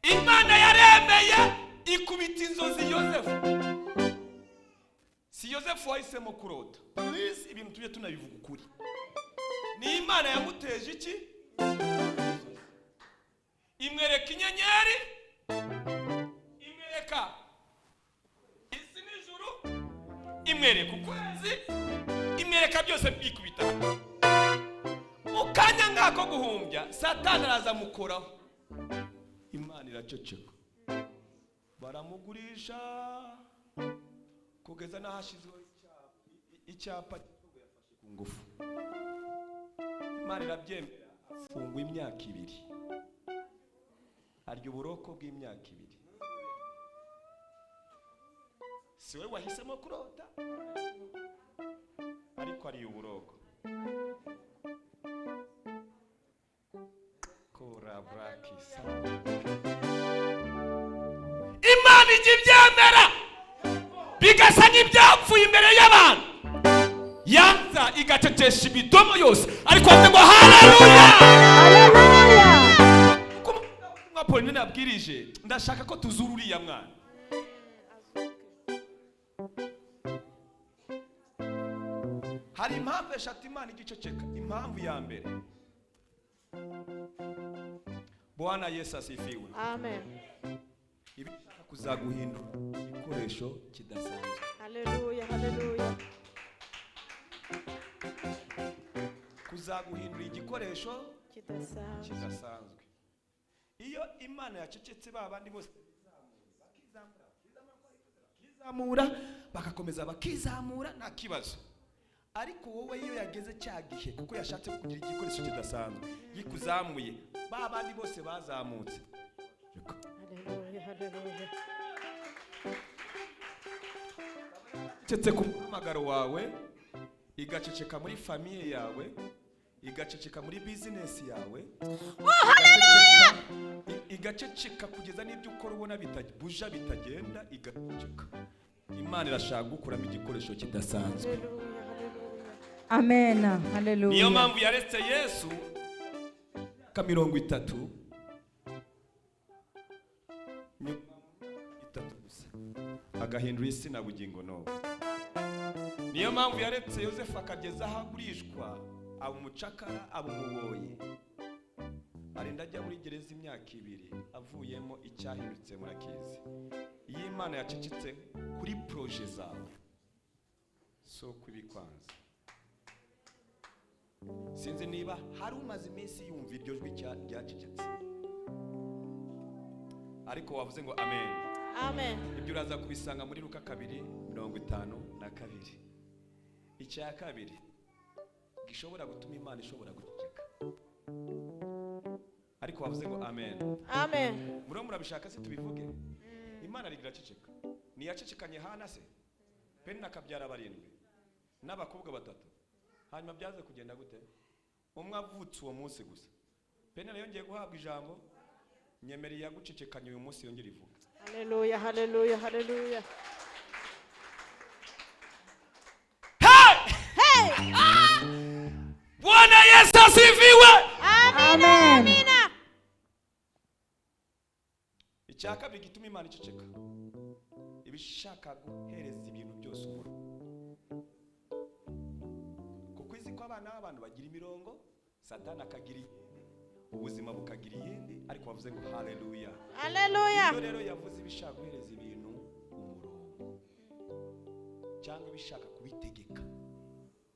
Imana yaremeye ikubita inzozi Yosefu. Si Yosefu wahisemo kurota. Please ibintu tujye tunabivuga ukuri. Ni Imana yamuteje iki? Imwereka inyenyeri, imwereka isi n'ijuru, imwereka ukwezi, imwereka byose bikubita. Mukanya ngako guhumbya Satani araza mukoraho. Imana iraceceka. Baramugurisha kugeza nahashizwe icyapa yafashe ku ngufu. Imana irabyemera afungwa imyaka 2. Arya uburoko bw'imyaka 2. Siwe wahisemo kurota ariko ari uburoko. Kora brakisa. Imana ibyemera bigasa n'ibyapfuye imbere y'abantu. Yanza igacecesha ibidomo yose ariko ngo haleluya. Hallelujah. Appolinaire nabwirije ndashaka ko tuzururiya mwana. Hari impamvu eshatu Imana igiceceka. Impamvu ya mbere, Bwana Yesu asifiwe. Amen. Ibishaka kuzaguhindura igikoresho kidasanzwe. Hallelujah. Kuzaguhindura igikoresho kidasanzwe. Iyo Imana yacecetse babandi bose bakizamura bagakomeza bakizamura nta kibazo. Ariko wowe iyo yageze cyagihe kuko yashatse kugira igikoresho kidasanzwe yikuzamuye babandi bose bazamutse. Hallelujah. Cecetse ku mpamagaro wawe, igaceceka muri famille yawe, igaceceka muri business yawe. Igaceceka kugeza n'ibyo ukora ubona buja bitagenda igaceceka. Imana irashaka gukuramo igikoresho kidasanzwe. Amen. Hallelujah. Niyo mpamvu yaretse Yesu ka 30 gusa agahindura isi na bugingo no. Niyo mpamvu yaretse Yosefu akageza aho agurishwa abumucakara abumuboye. Arenda ajya muri gereza imyaka 2 avuyemo icyahindutse murakizi. iyo Imana yacecetse kuri proje zawe so kubikwanza. Sinzi niba hari umaze iminsi yumva iryo jwi ryacecetse, ariko wavuze ngo amen. Amen. Ibyo uraza kubisanga muri Luka 2:52. Icya kabiri gishobora gutuma Imana ishobora guceceka, ariko wavuze ngo amen. Amen. Murabishaka se tubivuge? Imana rigiraceceka. Niyacecekanye Hana se Penina akabyara barindwi n'abakobwa 3, hanyuma byaze kugenda gute? Umwe avutse uwo munsi gusa. Penina yongeye guhabwa ijambo, nyemereye yagucecekanye uyu munsi yongera ivuga. Haleluya, haleluya, haleluya. Bwana Yesu asifiwe. Amina, amina. Icya kabiri gituma Imana iceceka, ibishaka guhereza ibintu byose umuro. Kuko izi ko abana b'abantu bagira imirongo, Satani akagira ubuzima bukagira iyindi, ariko bavuze ngo haleluya. Haleluya. Iyo rero yavuze ibishaka guhereza ibintu umurongo cyangwa ibishaka kubitegeka,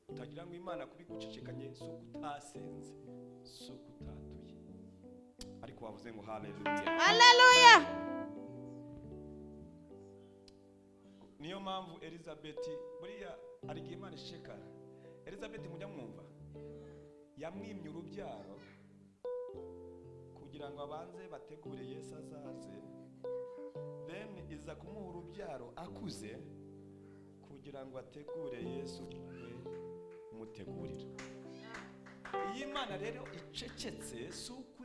utagira ngo Imana kubigucecekanye so kutasenze, so kutatuye, ariko wavuze ngo haleluya. Haleluya. Niyo mpamvu Elizabeth buriya ari igihe Imana isheka. Elizabeth mujya mwumva yamwimye urubyaro kugira ngo abanze bategure Yesu azaze, then iza kumuha urubyaro akuze kugira ngo ategure Yesu mutegurira. Iyi Imana rero icecetse si uko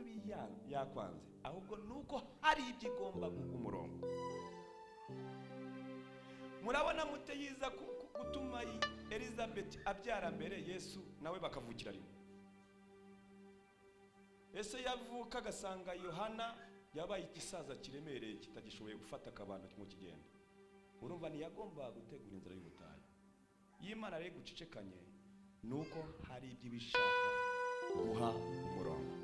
yakwanze, ahubwo nuko hari ibyo igomba guha umurongo. Murabona mute yiza gutuma Elizabeth abyara mbere Yesu nawe bakavukira rimwe. Ese yavuka agasanga Yohana yabaye igisaza kiremereye kitagishoboye gufata akabando kimwe kigenda. Urumva ntiyagomba gutegura inzira y'ubutayu. Y'Imana rero gucecekanye nuko hari ibyo bishaka guha umurongo.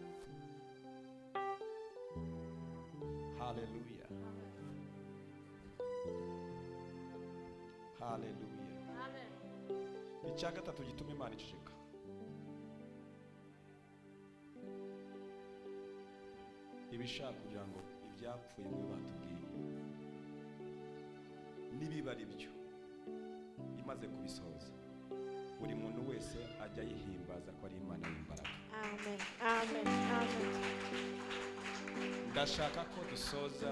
Haleluya. Haleluya. Amen. Icya gatatu gituma Imana iceceka, ibishaka kugira ngo ibyapfuye mu batubwiye nibiba ari byo imaze kubisohoza, buri muntu wese ajya yihimbaza ko ari Imana y'imbaraga. Amen. Amen. Amen. Ndashaka ko dusoza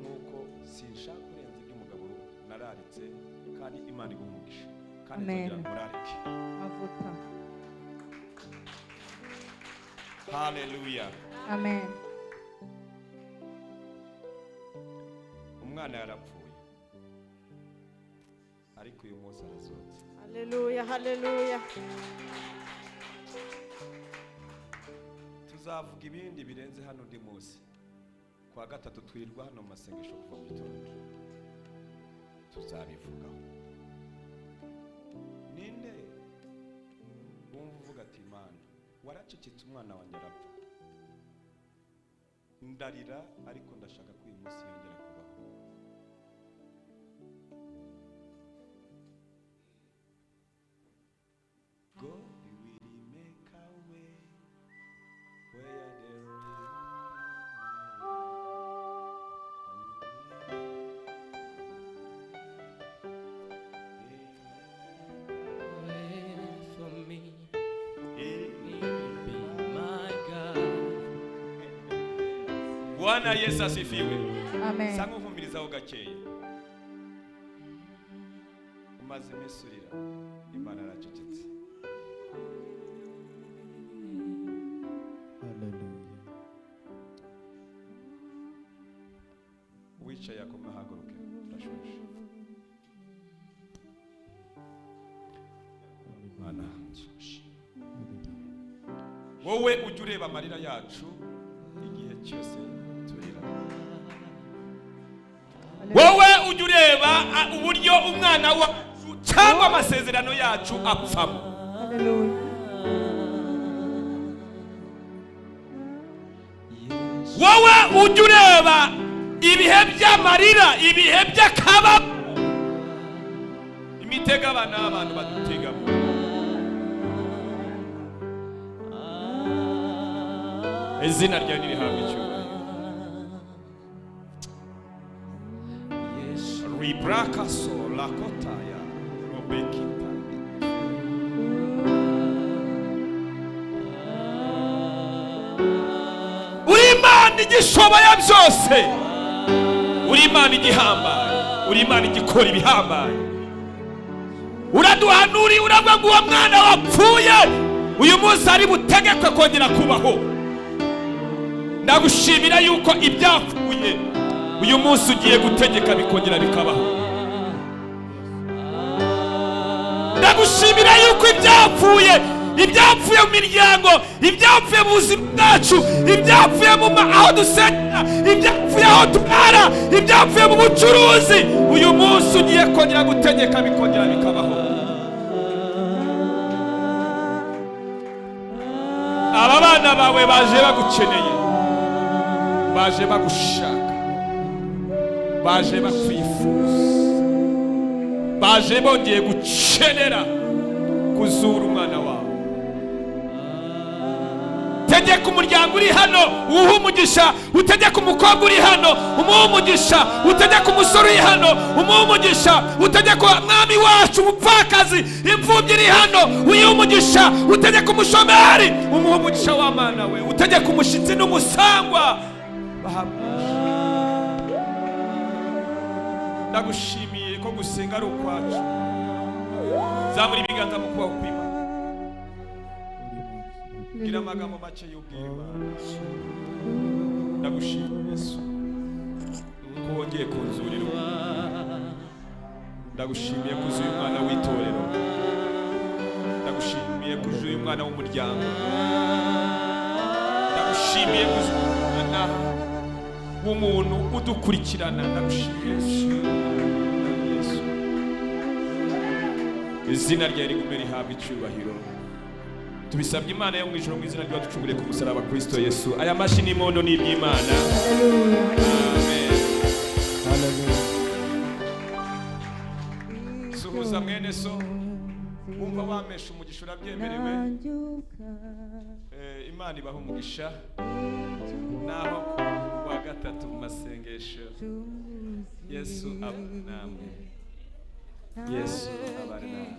nuko sinshaka kurenza iby'umugabo nararitse, kandi Imana igumugisha, kandi nzagira murarike Mavuta. Haleluya. Amen. Umwana yarapfuye, ariko uyu munsi arazutse. Haleluya, haleluya. Tuzavuga ibindi birenze hano undi munsi. Kwa gatatu twirwa hano mu masengesho kuva mu gitondo, tuzabivugaho. Ninde wumva uvuga ati Imana waracecetse umwana wanjye arapfa, ndarira ariko ndashaka ko uyu munsi yongera kubaho. God will make a way where there Bwana Yesu asifiwe. Amen. Sanga uvumirizaho gakeya. Umaze imesurira Imana aracecetse. Haleluya. Wicaye yakoma haguruke, turashoshe. Imana wowe ujye ureba amarira yacu igihe cyose turira. Wowe ujye ureba uburyo umwana wacu cyangwa amasezerano yacu apfamo. Haleluya. Wowe ujye ureba ibihe by'amarira, ibihe by'akababaro, imitego abana n'abantu badutegamo. Izina ryawe nirihabwe icyubahiro. Ribraka so lakotaya robekita. Uri Imana igishoboye byose, uri Imana igihambaye, uri Imana igikora ibihambaye. Uraduhanuriye uravuga ngo uwo mwana wapfuye uyu munsi ari butegekwe kongera kubaho. Ndagushimira yuko ibyapfuye uyu munsi ugiye gutegeka bikongera bikabaho. Ndagushimira yuko ibyapfuye mu miryango, ibyapfuye mu buzima bwacu, ibyapfuye aho dusenya, ibyapfuye aho turara, ibyapfuye mu bucuruzi, uyu munsi ugiye kongera gutegeka bikongera bikabaho. Aba bana bawe baje bagukeneye, baje bagushaka, baje bakwifuza, baje bongeye gukenera kuzura umwana wawe. Tegeka umuryango uri hano uwuhe umugisha, utegeka umukobwa uri hano umuhe umugisha, utegeka umusore uri hano umuhe umugisha, utegeka mwami wacu umupfakazi imfubyi iri hano uyihe umugisha, utegeka umushomeri umuhe umugisha w'amana we, utegeka umushitsi n'umusangwa bahabwisha. Ndagushimiye ko gusenga ari ukwacu. Zamura ibiganza mu kuboko kw'Imana. Gira amagambo make y'ubwira Imana. Ndagushimiye Yesu ko wongeye kunzurira. Ndagushimiye ko uzuye umwana w'itorero. Ndagushimiye ko uzuye umwana w'umuryango. Ndagushimiye ko uzuye umwana w'umuntu udukurikirana. Ndagushimiye Yesu. Izina ryawe rigume rihabwe icyubahiro. Tubisabye Imana yo mu ijuru mu izina ry'uwaducunguriye ku musaraba Kristo Yesu. Aya mashyi n'impondo ni iby'Imana. Amen. Hallelujah. Suhuza mwene so, wumva wamesha umugisha urabyemerewe. Imana ibaha umugisha. Naho wa gatatu mu masengesho. Yesu abane namwe. Yesu abane namwe.